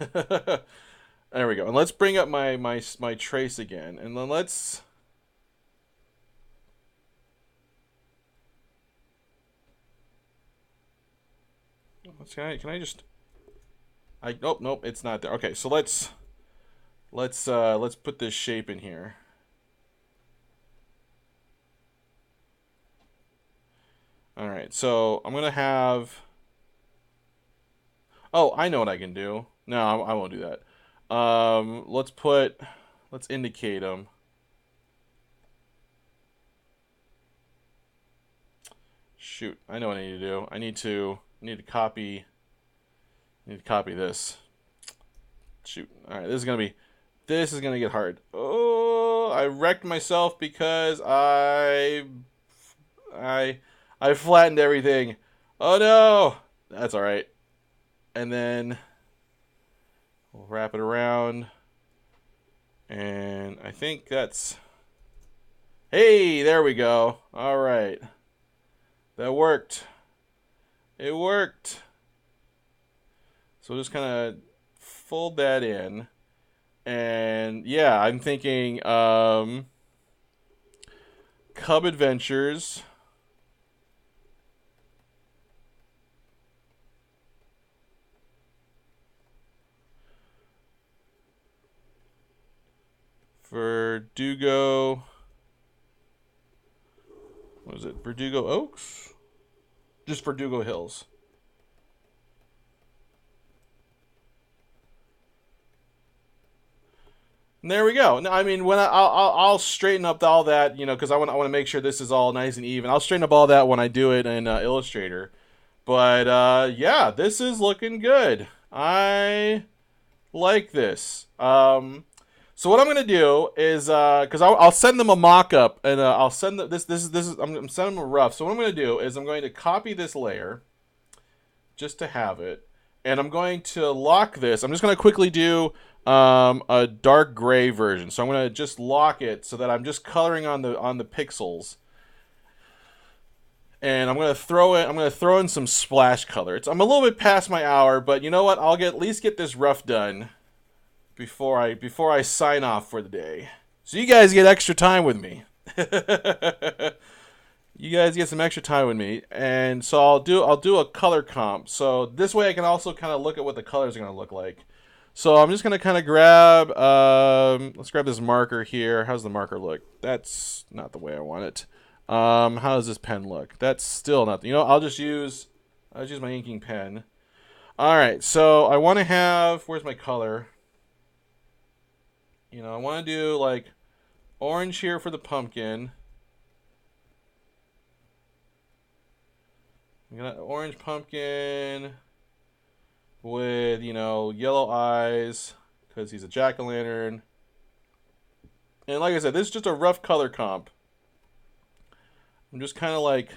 There we go. And let's bring up my trace again. And then let's... Can I just... Nope, it's not there. Okay, so let's put this shape in here. All right, so I'm gonna have... Oh, I know what I can do. No, I won't do that. Let's indicate them. Shoot, I know what I need to do. I need to copy this. Shoot. All right, this is gonna get hard. Oh, I wrecked myself because I flattened everything. Oh no, that's all right. And then we'll wrap it around, and I think that's. Hey, there we go. All right, that worked. It worked. So we'll just kind of fold that in. And yeah, I'm thinking Cub Adventures. Verdugo. What is it? Verdugo Oaks? Just Verdugo Hills. And there we go. I mean, when I'll straighten up all that, because I want to make sure this is all nice and even. I'll straighten up all that when I do it in Illustrator. But yeah, this is looking good. I like this. So what I'm gonna do is, because I'll send them a mock-up, and I'll send them I'm sending them a rough. So what I'm gonna do is I'm going to copy this layer, just to have it, and I'm going to lock this. I'm just gonna quickly do a dark gray version. So I'm gonna just lock it so that I'm just coloring on the pixels, and I'm gonna throw in some splash color. I'm a little bit past my hour, but you know what? I'll at least get this rough done before I sign off for the day. So you guys get extra time with me. You guys get some extra time with me, and so I'll do a color comp. So this way I can also kind of look at what the colors are going to look like. So I'm just going to kind of grab let's grab this marker here. How's the marker look? That's not the way I want it. How does this pen look? That's still not. I'll just use my inking pen. All right. So I want to have, where's my color? I want to do like orange here for the pumpkin. I'm gonna orange pumpkin, with, you know, yellow eyes because he's a jack-o'-lantern. And like I said, this is just a rough color comp. I'm just kind of like,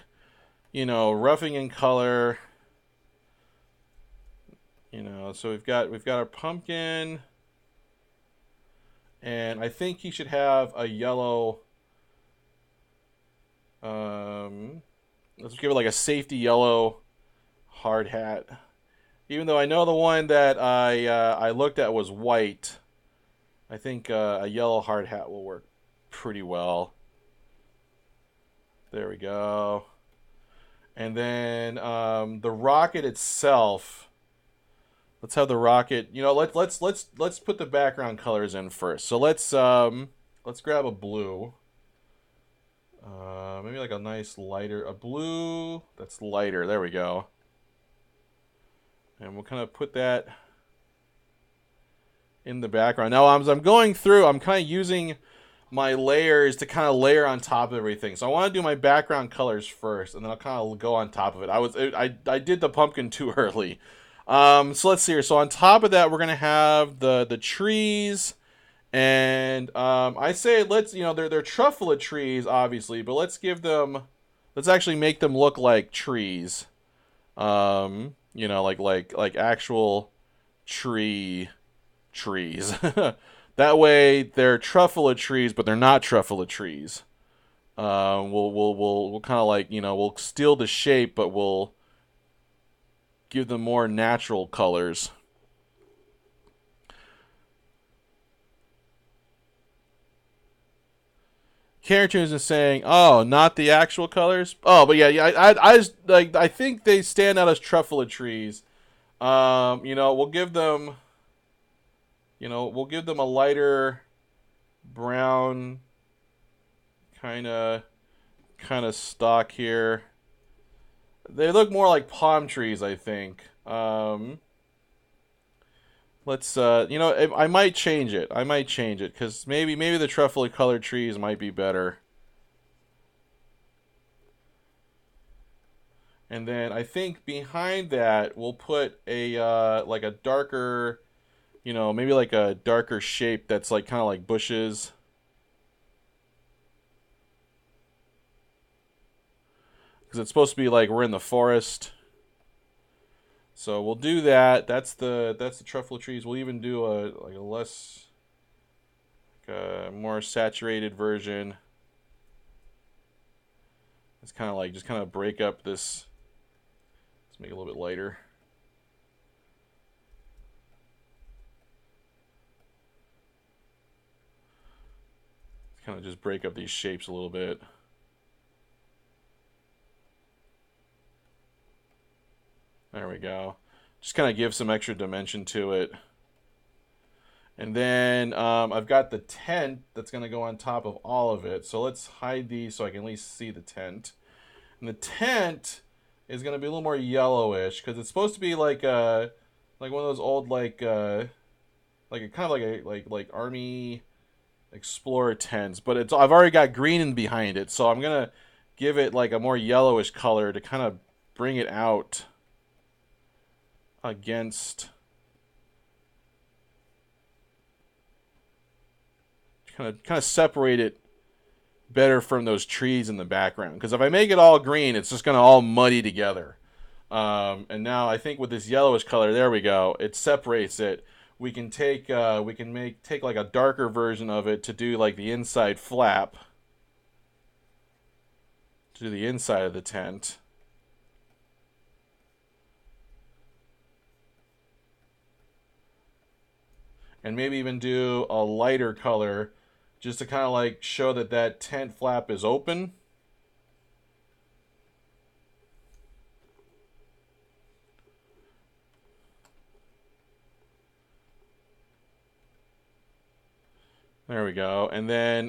you know, roughing in color. You know, so we've got our pumpkin, and I think he should have a yellow. Let's give it like a safety yellow hard hat. Even though I know the one that I looked at was white, I think a yellow hard hat will work pretty well. There we go. And then the rocket itself. Let's have the rocket. You know, let's put the background colors in first. So let's grab a blue. Maybe like a nice lighter, a blue that's lighter. There we go. And we'll kind of put that in the background. Now, as I'm going through, I'm kind of using my layers to kind of layer on top of everything. So I want to do my background colors first, and then I'll kind of go on top of it. I did the pumpkin too early. So let's see here. So on top of that, we're gonna have the trees, and I say let's, you know, they're truffle trees obviously, but let's actually make them look like trees. You know, like actual trees. That way they're truffle trees, but they're not truffle trees. We'll kind of like, you know, we'll steal the shape, but we'll give them more natural colors. Cartoons is saying, "Oh, not the actual colors." Oh, but yeah. I just like, I think they stand out as truffle trees. You know, we'll give them a lighter brown kind of stock here. They look more like palm trees, I think. Let's you know, I might change it. Because maybe the truffle colored trees might be better. And then I think behind that we'll put a like a darker, you know, maybe like a darker shape that's like kind of like bushes. Because it's supposed to be like we're in the forest. So we'll do that. That's the truffle trees. We'll even do a like a less, like a more saturated version. It's kind of like just kind of break up this. Let's make it a little bit lighter. Kind of just break up these shapes a little bit. There we go. Just kind of give some extra dimension to it. And then I've got the tent that's going to go on top of all of it. So let's hide these so I can at least see the tent. And the tent is going to be a little more yellowish because it's supposed to be like one of those old like a kind of like a like army explorer tents, but I've already got green in behind it, so I'm gonna give it like a more yellowish color to kind of bring it out against, kind of separate it better from those trees in the background. Because if I make it all green, it's just gonna all muddy together. And now I think with this yellowish color, there we go, it separates it. We can take take like a darker version of it to do like the inside flap, to do the inside of the tent. And maybe even do a lighter color just to kind of like show that that tent flap is open. There we go. And then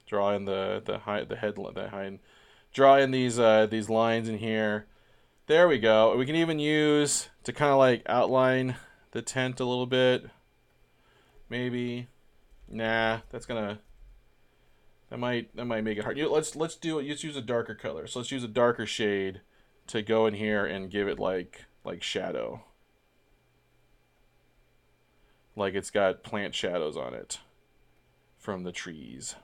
draw in the head, draw in these lines in here. There we go. We can even use to kind of like outline the tent a little bit. Maybe. Nah, that's gonna That might make it hard. Let's do it. Let's use a darker color. So let's use a darker shade to go in here and give it like shadow. Like it's got plant shadows on it from the trees.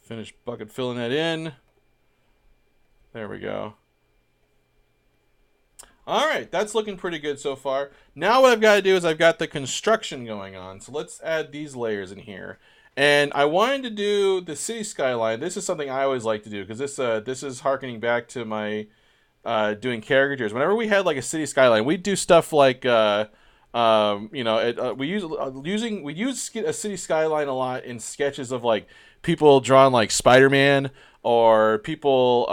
Finish bucket filling that in. There we go. All right, that's looking pretty good so far. Now what I've got to do is I've got the construction going on. So let's add these layers in here. And I wanted to do the city skyline. This is something I always like to do because this is harkening back to my doing caricatures. Whenever we had like a city skyline, we'd do stuff like we use a city skyline a lot in sketches of like people drawn like Spider-Man or people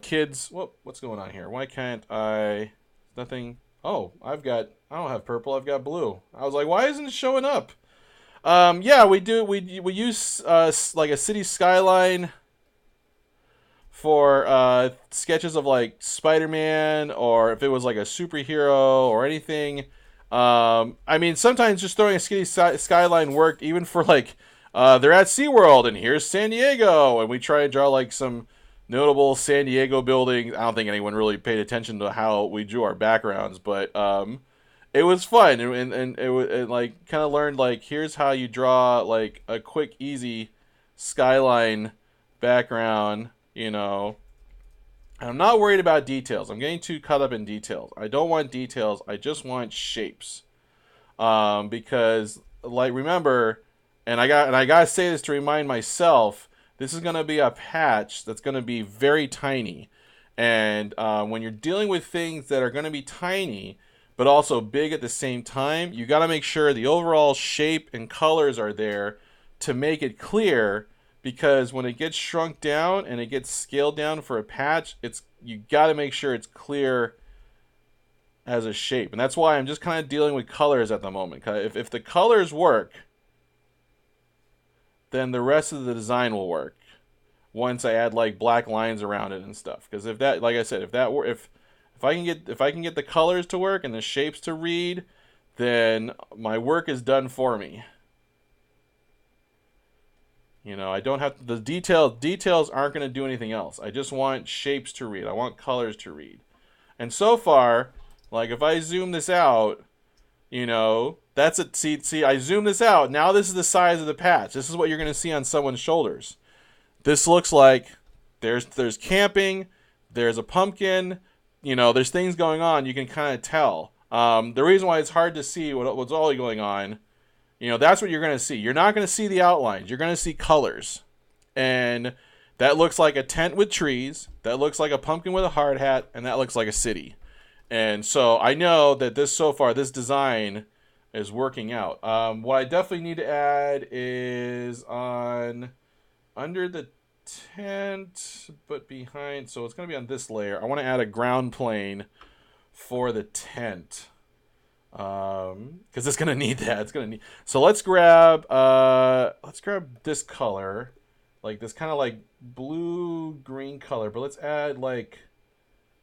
kids. What's going on here? Why can't I? Nothing. Oh, I don't have purple. I've got blue. I was like, why isn't it showing up? Yeah, we do. We use like a city skyline for sketches of like Spider-Man, or if it was like a superhero or anything. I mean, sometimes just throwing a city skyline worked, even for like they're at SeaWorld and here's San Diego, and we try and draw like some notable San Diego buildings. I don't think anyone really paid attention to how we drew our backgrounds, but it was fun, and it like kind of learned like here's how you draw like a quick, easy skyline background. I'm not worried about details. I'm getting too caught up in details. I don't want details. I just want shapes, because like remember, and I gotta say this to remind myself. This is gonna be a patch that's gonna be very tiny, and when you're dealing with things that are gonna be tiny but also big at the same time, you got to make sure the overall shape and colors are there to make it clear, because when it gets shrunk down and it gets scaled down for a patch, you got to make sure it's clear as a shape. And that's why I'm just kind of dealing with colors at the moment. If the colors work, then the rest of the design will work once I add like black lines around it and stuff. Because if that, like I said, if I can get the colors to work and the shapes to read, then my work is done for me. I don't have the details aren't going to do anything else. I just want shapes to read. I want colors to read. And so far, like if I zoom this out, that's it. See, I zoom this out. Now this is the size of the patch. This is what you're going to see on someone's shoulders. This looks like there's camping, there's a pumpkin, there's things going on. You can kind of tell. The reason why it's hard to see what's all going on, that's what you're going to see. You're not going to see the outlines. You're going to see colors. And that looks like a tent with trees. That looks like a pumpkin with a hard hat. And that looks like a city. And so I know that this design is working out. What I definitely need to add is under the tent, but behind, so it's going to be on this layer. I want to add a ground plane for the tent, because it's going to need that. So let's grab this color, like this kind of like blue green color, but let's add like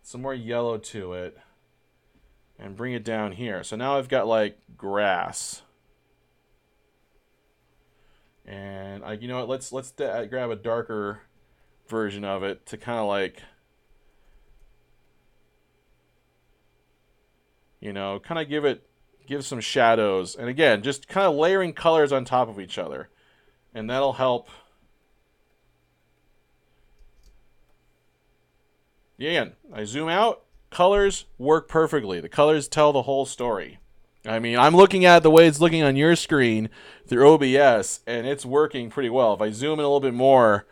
some more yellow to it and bring it down here. So now I've got like grass. And let's grab a darker version of it to kind of like, kind of give some shadows. And again, just kind of layering colors on top of each other. And that'll help. Again, I zoom out, colors work perfectly. The colors tell the whole story. I mean, I'm looking at the way it's looking on your screen through OBS, and it's working pretty well. If I zoom in a little bit more,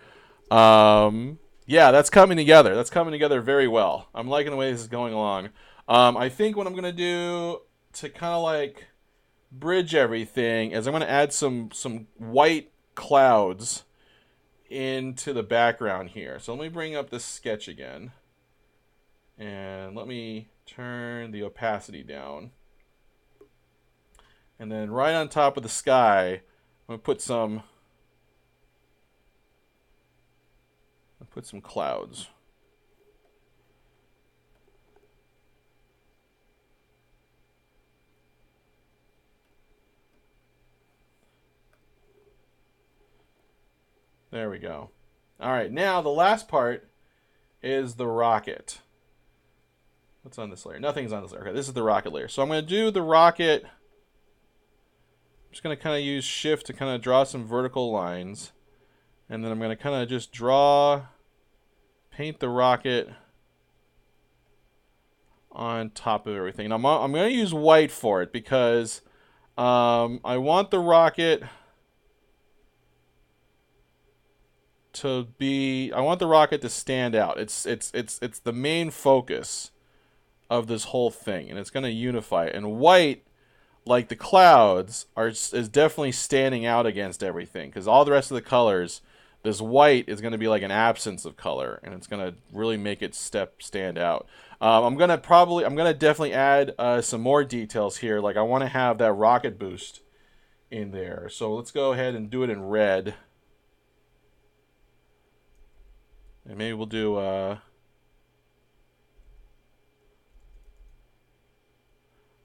yeah, that's coming together. That's coming together very well. I'm liking the way this is going along. I think what I'm going to do to kind of like bridge everything is I'm going to add some white clouds into the background here. So let me bring up this sketch again, and let me turn the opacity down. And then right on top of the sky, I'm going to put some put some clouds. There we go. All right, now the last part is the rocket. What's on this layer? Nothing's on this layer. Okay, this is the rocket layer. So I'm going to do the rocket. I'm just going to kind of use shift to kind of draw some vertical lines. And then I'm going to kind of just paint the rocket on top of everything. And I'm going to use white for it because I want the rocket to stand out. It's the main focus of this whole thing, and it's going to unify it. And white, like the clouds, is definitely standing out against everything, because all the rest of the colors, this white is going to be like an absence of color, and it's going to really make it stand out. I'm gonna definitely add some more details here. Like I want to have that rocket boost in there, so let's go ahead and do it in red. And maybe we'll do I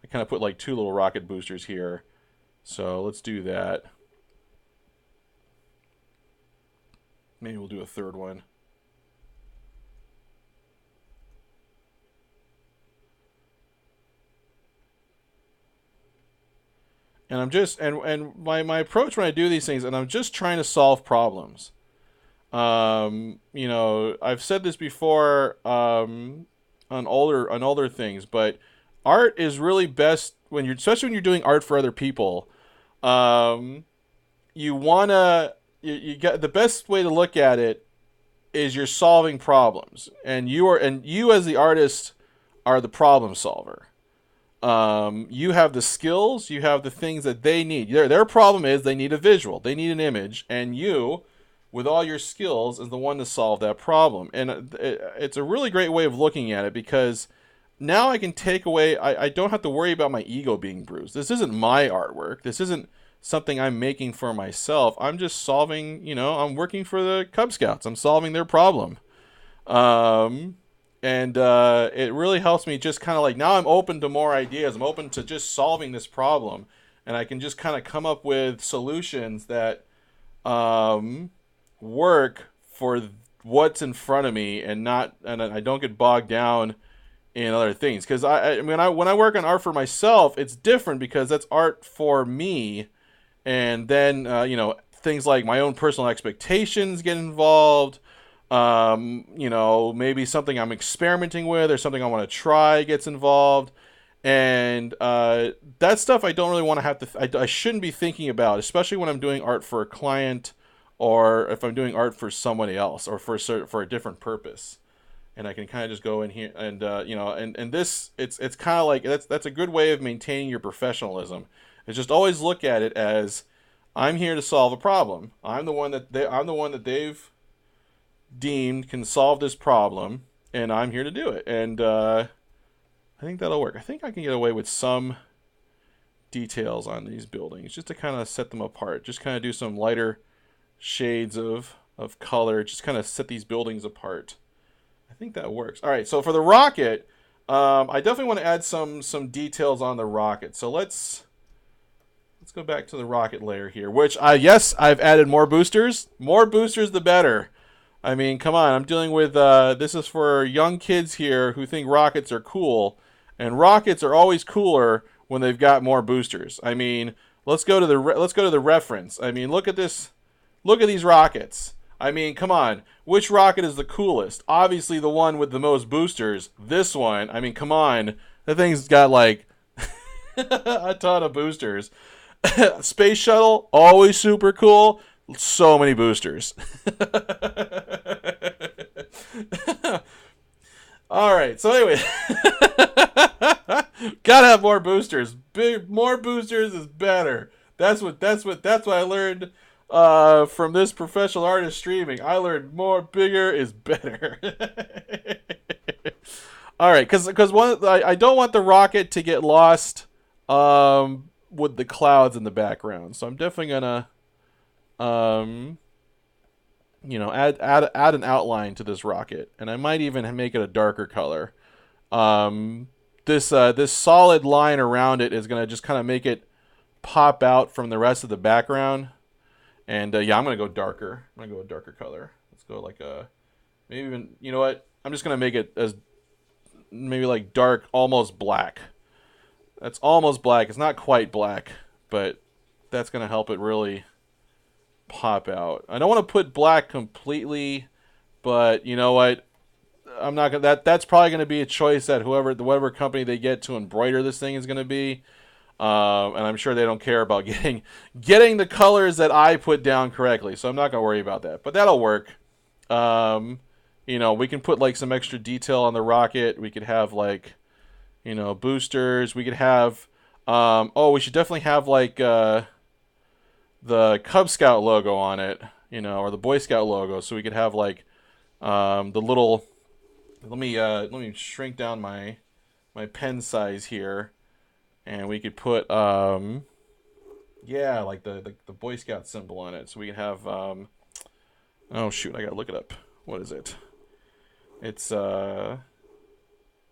kind of put like 2 little rocket boosters here. So let's do that. Maybe we'll do a 3rd one. And I'm just my approach when I do these things, and I'm just trying to solve problems. You know, I've said this before on older things, but art is really best especially when you're doing art for other people. You get the best way to look at it is you're solving problems, and you as the artist are the problem solver. You have the skills, you have the things that they need. Their problem is they need a visual, they need an image, and you, with all your skills, is the one to solve that problem. And it's a really great way of looking at it, because now I can take away, I don't have to worry about my ego being bruised. This isn't my artwork. This isn't something I'm making for myself. I'm just solving, I'm working for the Cub Scouts. I'm solving their problem. It really helps me just kind of like, now I'm open to more ideas. I'm open to just solving this problem. And I can just kind of come up with solutions that work for what's in front of me, and I don't get bogged down in other things. Because when I work on art for myself, it's different, because that's art for me. And then, things like my own personal expectations get involved. Maybe something I'm experimenting with or something I want to try gets involved. And that stuff I don't really want to I shouldn't be thinking about, especially when I'm doing art for a client, or if I'm doing art for somebody else, or for a different purpose. And I can kind of just go in here and, and this, it's kind of like, that's a good way of maintaining your professionalism. Is just always look at it as, I'm here to solve a problem. I'm the one that they've deemed can solve this problem, and I'm here to do it. And I think that'll work. I think I can get away with some details on these buildings, just to kind of set them apart. Just kind of do some lighter shades of color, just kind of set these buildings apart. I think that works. All right, so for the rocket, I definitely want to add some details on the rocket. So let's go back to the rocket layer here, which yes, I've added more boosters. More boosters, the better. I mean, come on, I'm dealing with, this is for young kids here who think rockets are cool, and rockets are always cooler when they've got more boosters. I mean, let's go to the reference. I mean, look at this. Look at these rockets. I mean, come on. Which rocket is the coolest? Obviously the one with the most boosters. This one, I mean, come on. The thing's got like a ton of boosters. Space shuttle, always super cool. So many boosters. All right. So anyway, gotta have more boosters. More boosters is better. That's what I learned from this professional artist streaming. I learned bigger is better. All right, because I don't want the rocket to get lost with the clouds in the background. So I'm definitely gonna you know, add an outline to this rocket, and I might even make it a darker color. This solid line around it is gonna just kind of make it pop out from the rest of the background. And yeah, I'm gonna go darker. I'm gonna go a darker color. Let's go like a maybe even, you know what? I'm just gonna make it as maybe like dark, almost black. That's almost black. It's not quite black, but that's gonna help it really pop out. I don't want to put black completely, but you know what? I'm not gonna. That's probably gonna be a choice that whatever company they get to embroider this thing is gonna be. And I'm sure they don't care about getting the colors that I put down correctly, so I'm not gonna worry about that. But that'll work. You know, we can put like some extra detail on the rocket. We could have like, you know, boosters. We could have. Oh, we should definitely have like the Cub Scout logo on it, you know, or the Boy Scout logo, so we could have like the little. Let me shrink down my pen size here. And we could put, yeah, like the Boy Scout symbol on it. So we can have, oh shoot, I gotta look it up. What is it? It's, I'm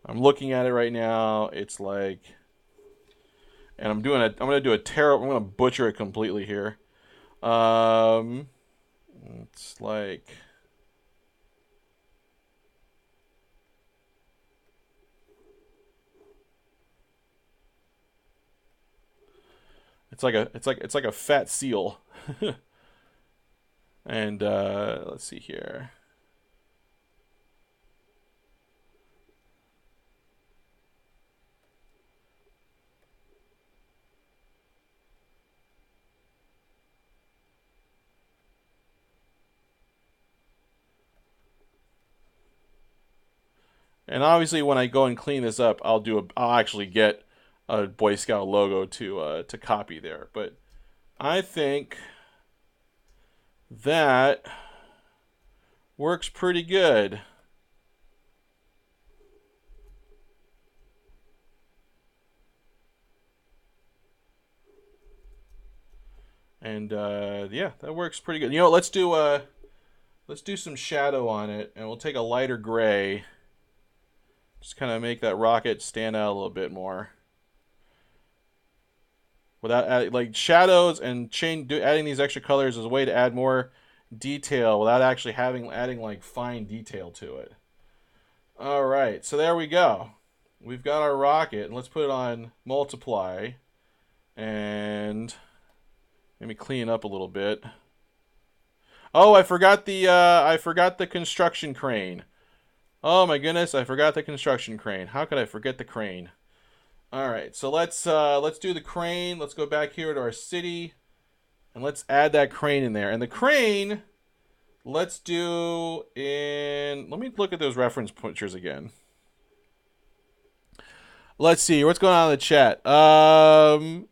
looking at it right now. It's like, and I'm gonna do a terrible, I'm gonna butcher it completely here. It's like, it's like a fat seal. And let's see here. And obviously, when I go and clean this up, I'll actually get a Boy Scout logo to copy there. But I think that works pretty good. And yeah, that works pretty good. You know, let's do some shadow on it, and we'll take a lighter gray. Just kind of make that rocket stand out a little bit more. Without adding, like, shadows and adding these extra colors is a way to add more detail without actually adding like fine detail to it. All right, so there we go. We've got our rocket, and let's put it on multiply, and maybe clean up a little bit. Oh, I forgot the construction crane. Oh my goodness, I forgot the construction crane. How could I forget the crane? All right, so let's do the crane. Let's go back here to our city, and let's add that crane in there. And the crane, let's do in. Let me look at those reference pictures again. Let's see what's going on in the chat. Bill,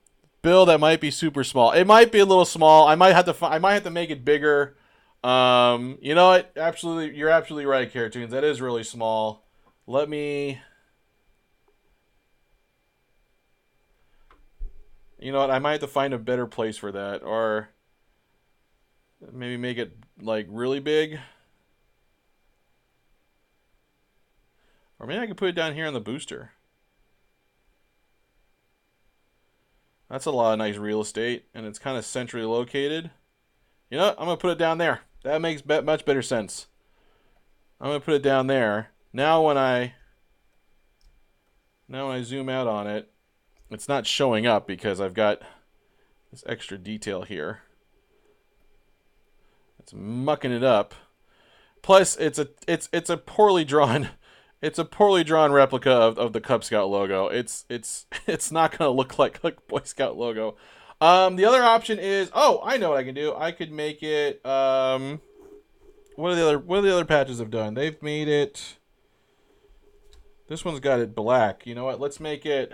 that might be super small. It might be a little small. I might have to make it bigger. You know what? Absolutely, you're absolutely right, Cartoons. That is really small. Let me. You know what? I might have to find a better place for that, or maybe make it like really big. Or maybe I can put it down here on the booster. That's a lot of nice real estate, and it's kind of centrally located. You know what? I'm going to put it down there. That makes much better sense. I'm going to put it down there. Now when I zoom out on it, it's not showing up because I've got this extra detail here. It's mucking it up. Plus, it's a poorly drawn replica of the Cub Scout logo. It's not gonna look like Boy Scout logo. The other option is, oh, I know what I can do. I could make it. What are the other patches have done? They've made it. This one's got it black. You know what? Let's make it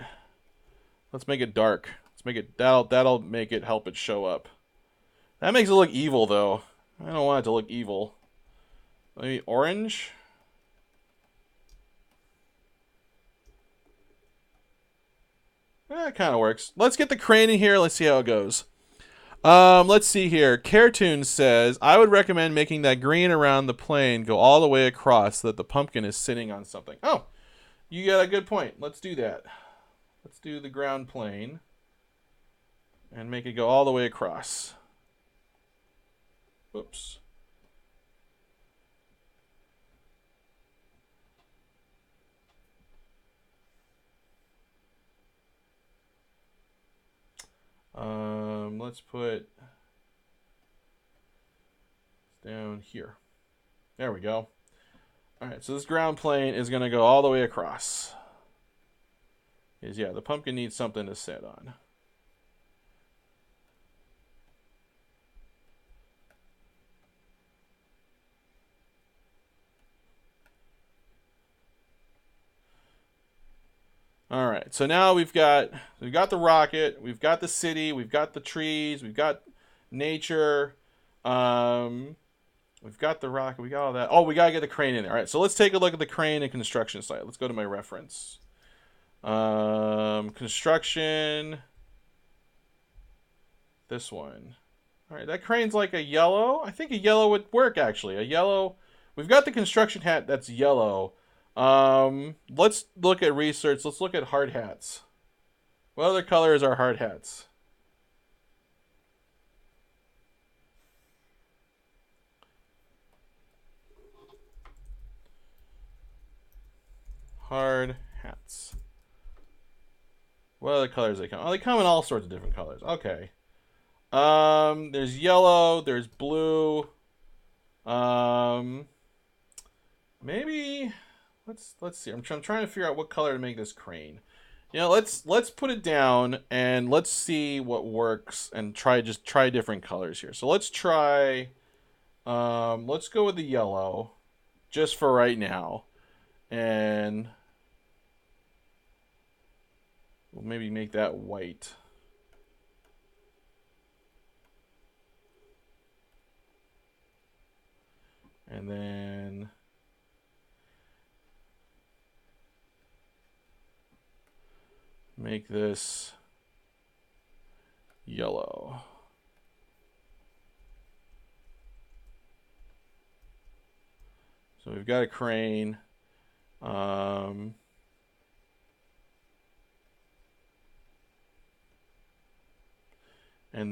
dark. Let's make it that'll make it help it show up. That makes it look evil though. I don't want it to look evil. Maybe orange. That kind of works. Let's get the crane in here. Let's see how it goes. Let's see here. Caretoon says, I would recommend making that green around the plane go all the way across so that the pumpkin is sitting on something. Oh, you got a good point. Let's do that. Let's do the ground plane and make it go all the way across. Whoops. Let's put down here. There we go. All right, so this ground plane is going to go all the way across. Yeah, the pumpkin needs something to sit on. All right, so now we've got the rocket, we've got the city, we've got the trees, we've got nature, we've got the rocket, we got all that. Oh, we gotta get the crane in there. All right, so let's take a look at the crane and construction site. Let's go to my reference. Construction. This one. All right, that crane's like a yellow. I think a yellow would work actually. A yellow. We've got the construction hat that's yellow. Let's look at research. Let's look at hard hats. What other colors are hard hats? Hard hats. What other colors they come? Oh, they come in all sorts of different colors. Okay. There's yellow. There's blue. Maybe let's see. I'm trying to figure out what color to make this crane. Let's put it down and let's see what works and try different colors here. So let's try. Let's go with the yellow, just for right now, and we'll maybe make that white. And then make this yellow. So we've got a crane. And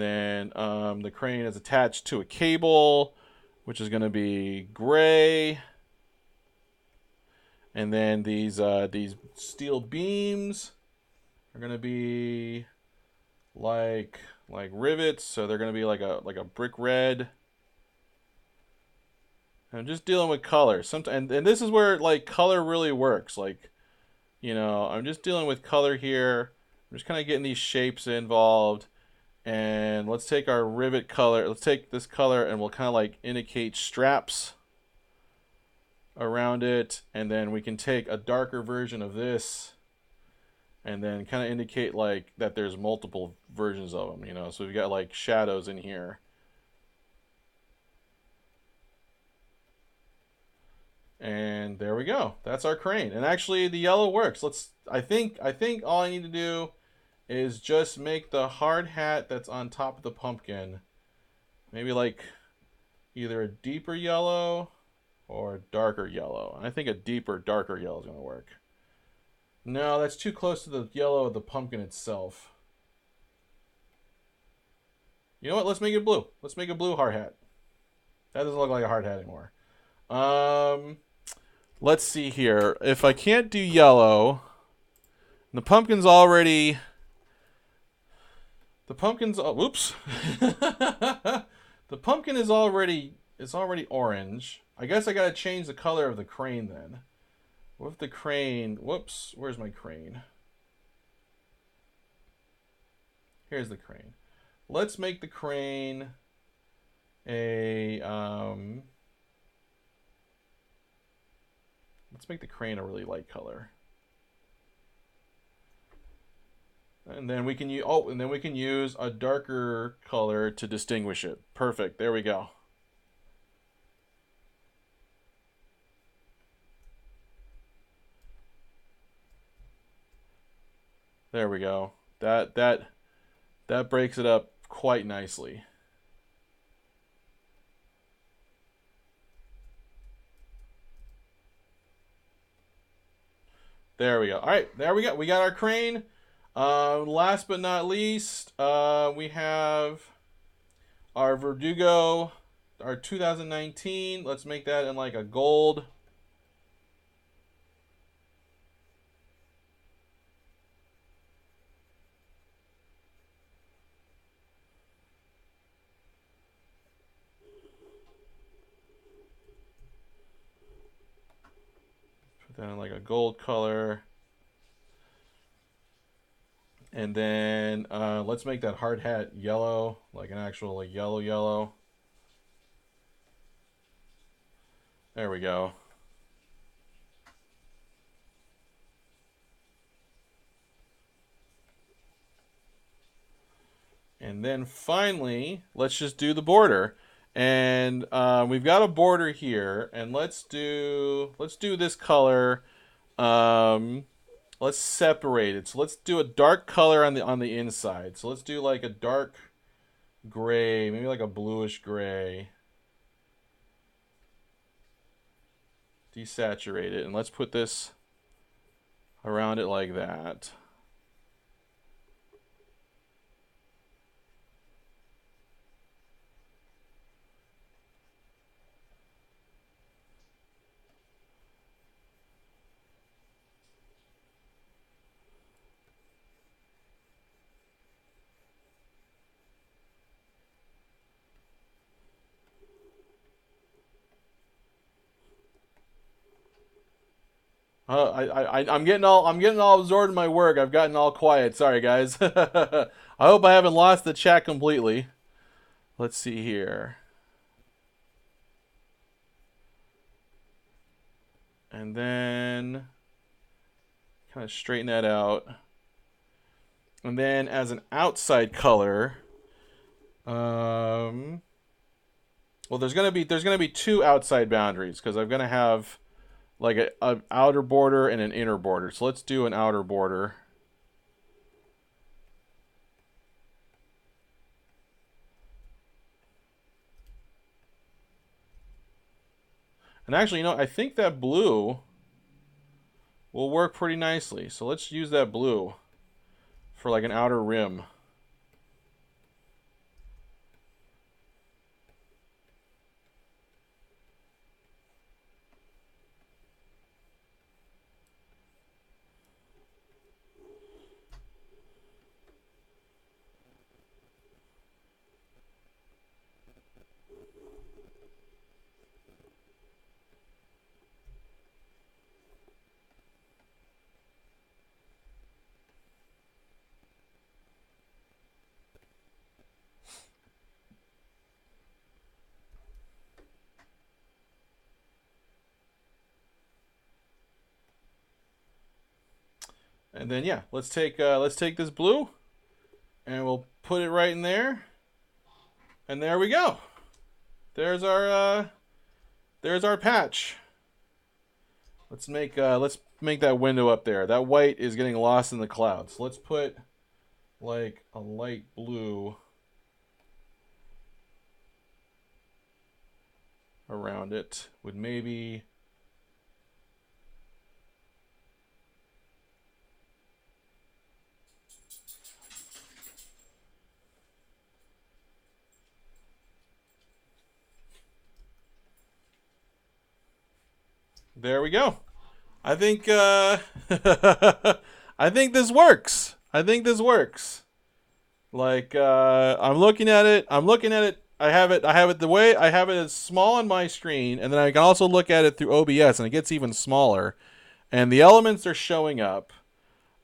then the crane is attached to a cable, which is going to be gray. And then these steel beams are going to be like rivets, so they're going to be like a brick red. I'm just dealing with color. And this is where like color really works. Like, I'm just dealing with color here. I'm just kind of getting these shapes involved. And let's take our rivet color. Let's take this color and we'll kind of like indicate straps around it. And then we can take a darker version of this and then kind of indicate like that there's multiple versions of them, So we've got like shadows in here. And there we go. That's our crane. And actually the yellow works. I think all I need to do is just make the hard hat that's on top of the pumpkin maybe like either a deeper yellow or a darker yellow. And I think a deeper, darker yellow is going to work. No, that's too close to the yellow of the pumpkin itself. You know what? Let's make it blue. Let's make a blue hard hat. That doesn't look like a hard hat anymore. Let's see here. If I can't do yellow, the pumpkin's already... Whoops. The pumpkin is already orange. I guess I gotta change the color of the crane then. What if the crane... Whoops. Where's my crane? Here's the crane. Let's make the crane a... Let's make the crane a really light color. And then we can use a darker color to distinguish it. Perfect. There we go. There we go. That breaks it up quite nicely. There we go. All right, there we go. We got our crane. Last but not least, we have our Verdugo, our 2019. Let's make that in like a gold. Put that in like a gold color. And then let's make that hard hat yellow, like an actual like yellow. There we go. And then finally, let's just do the border. And we've got a border here, and let's do this color. Let's separate it. So let's do a dark color on the inside. So let's do like a dark gray, maybe like a bluish gray. Desaturate it, and let's put this around it like that. I'm getting all absorbed in my work. I've gotten all quiet. Sorry, guys. I hope I haven't lost the chat completely. Let's see here. And then kind of straighten that out. And then as an outside color, well, there's gonna be two outside boundaries because I'm gonna have like a outer border and an inner border. So let's do an outer border. And actually, I think that blue will work pretty nicely. So let's use that blue for like an outer rim. And then yeah, let's take this blue, and we'll put it right in there. And there we go. There's our patch. Let's make that window up there. That white is getting lost in the clouds. Let's put like a light blue around it with maybe there we go. I think I think this works. Like I'm looking at it. I have it the way I have it as small on my screen, and then I can also look at it through OBS, and it gets even smaller. And the elements are showing up.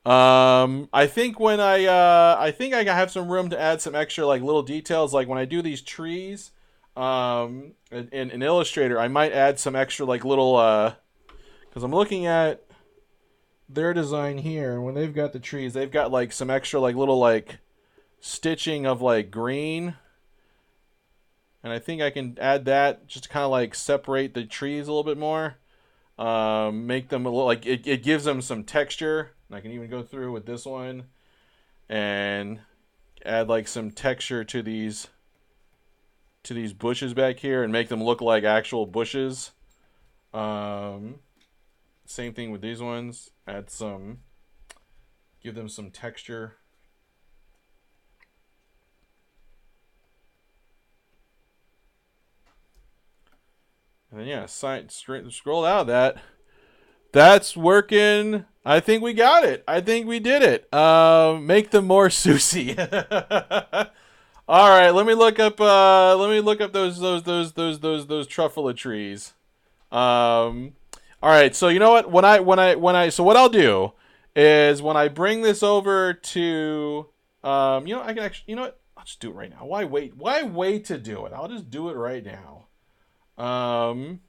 I think I think I have some room to add some extra like little details, like when I do these trees. In Illustrator, I might add some extra like little because I'm looking at their design here, and when they've got the trees, they've got like some extra like little like stitching of like green, and I think I can add that just to kind of like separate the trees a little bit more, make them a little like it gives them some texture. And I can even go through with this one and add like some texture to these bushes back here and make them look like actual bushes. Same thing with these ones. Give them some texture. And then yeah, scroll out that. That's working. I think we got it. I think we did it. Make them more Susie. All right, let me look up those truffle trees. All right, so you know what? So what I'll do is when I bring this over to I can actually, you know what? I'll just do it right now. Why wait? Why wait to do it? I'll just do it right now. I'll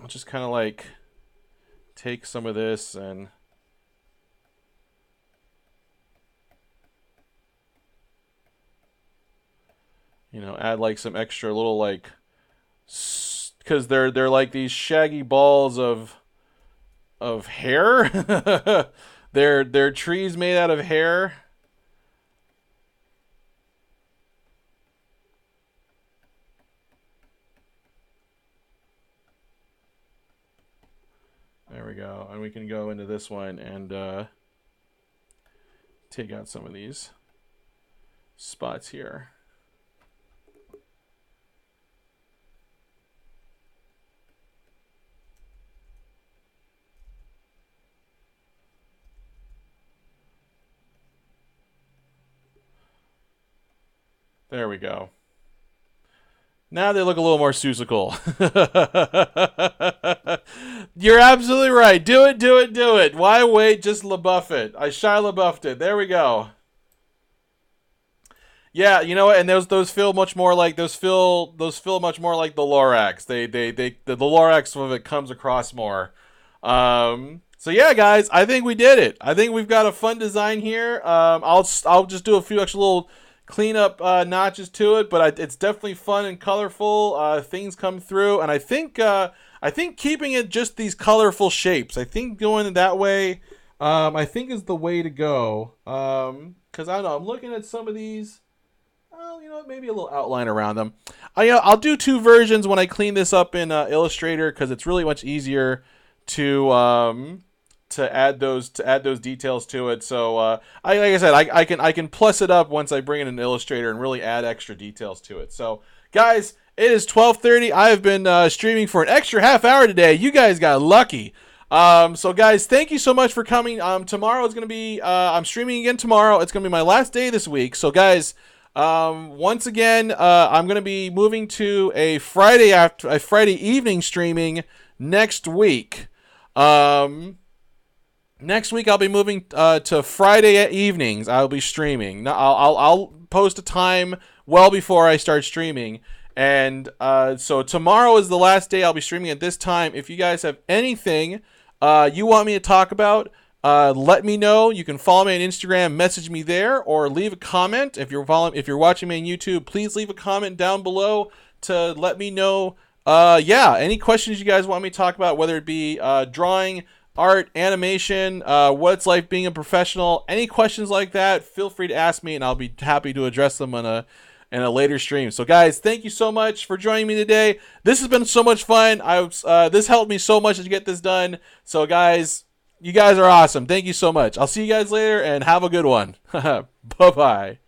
just kind of like take some of this and add like some extra little like, because they're like these shaggy balls of hair. they're trees made out of hair. There we go. And we can go into this one and take out some of these spots here. There we go. Now they look a little more Susical. You're absolutely right. Do it, do it, do it. Why wait? Just LaBeouf it. I Shia LaBeoufed it. There we go. Yeah, you know what? And those feel much more like much more like the Lorax. The Lorax of it comes across more. So yeah, guys, I think we did it. I think we've got a fun design here. I'll just do a few extra little clean up notches to it, but it's definitely fun and colorful. Things come through, and I think keeping it just these colorful shapes, I think going that way, I think is the way to go. Because I don't know, I'm looking at some of these. Well, you know, maybe a little outline around them. I'll do two versions when I clean this up in Illustrator, because it's really much easier to add those details to it. So like I said, I can plus it up once I bring in an Illustrator and really add extra details to it. So guys, it is 12:30. I have been streaming for an extra half hour today. You guys got lucky. So guys, thank you so much for coming. Tomorrow is going to be I'm streaming again tomorrow. It's going to be my last day this week. So guys, once again, I'm going to be moving to a Friday evening streaming next week. Next week I'll be moving to Friday evenings. I'll be streaming. Now I'll post a time well before I start streaming, and so tomorrow is the last day I'll be streaming at this time. If you guys have anything you want me to talk about, let me know. You can follow me on Instagram, message me there, or leave a comment. If you're watching me on YouTube, please leave a comment down below to let me know. Any questions you guys want me to talk about, whether it be drawing, art, animation, what's life being a professional, any questions like that, feel free to ask me and I'll be happy to address them in a later stream. So guys, thank you so much for joining me today. This has been so much fun. This helped me so much to get this done. So guys, you guys are awesome. Thank you so much. I'll see you guys later and have a good one. Bye-bye.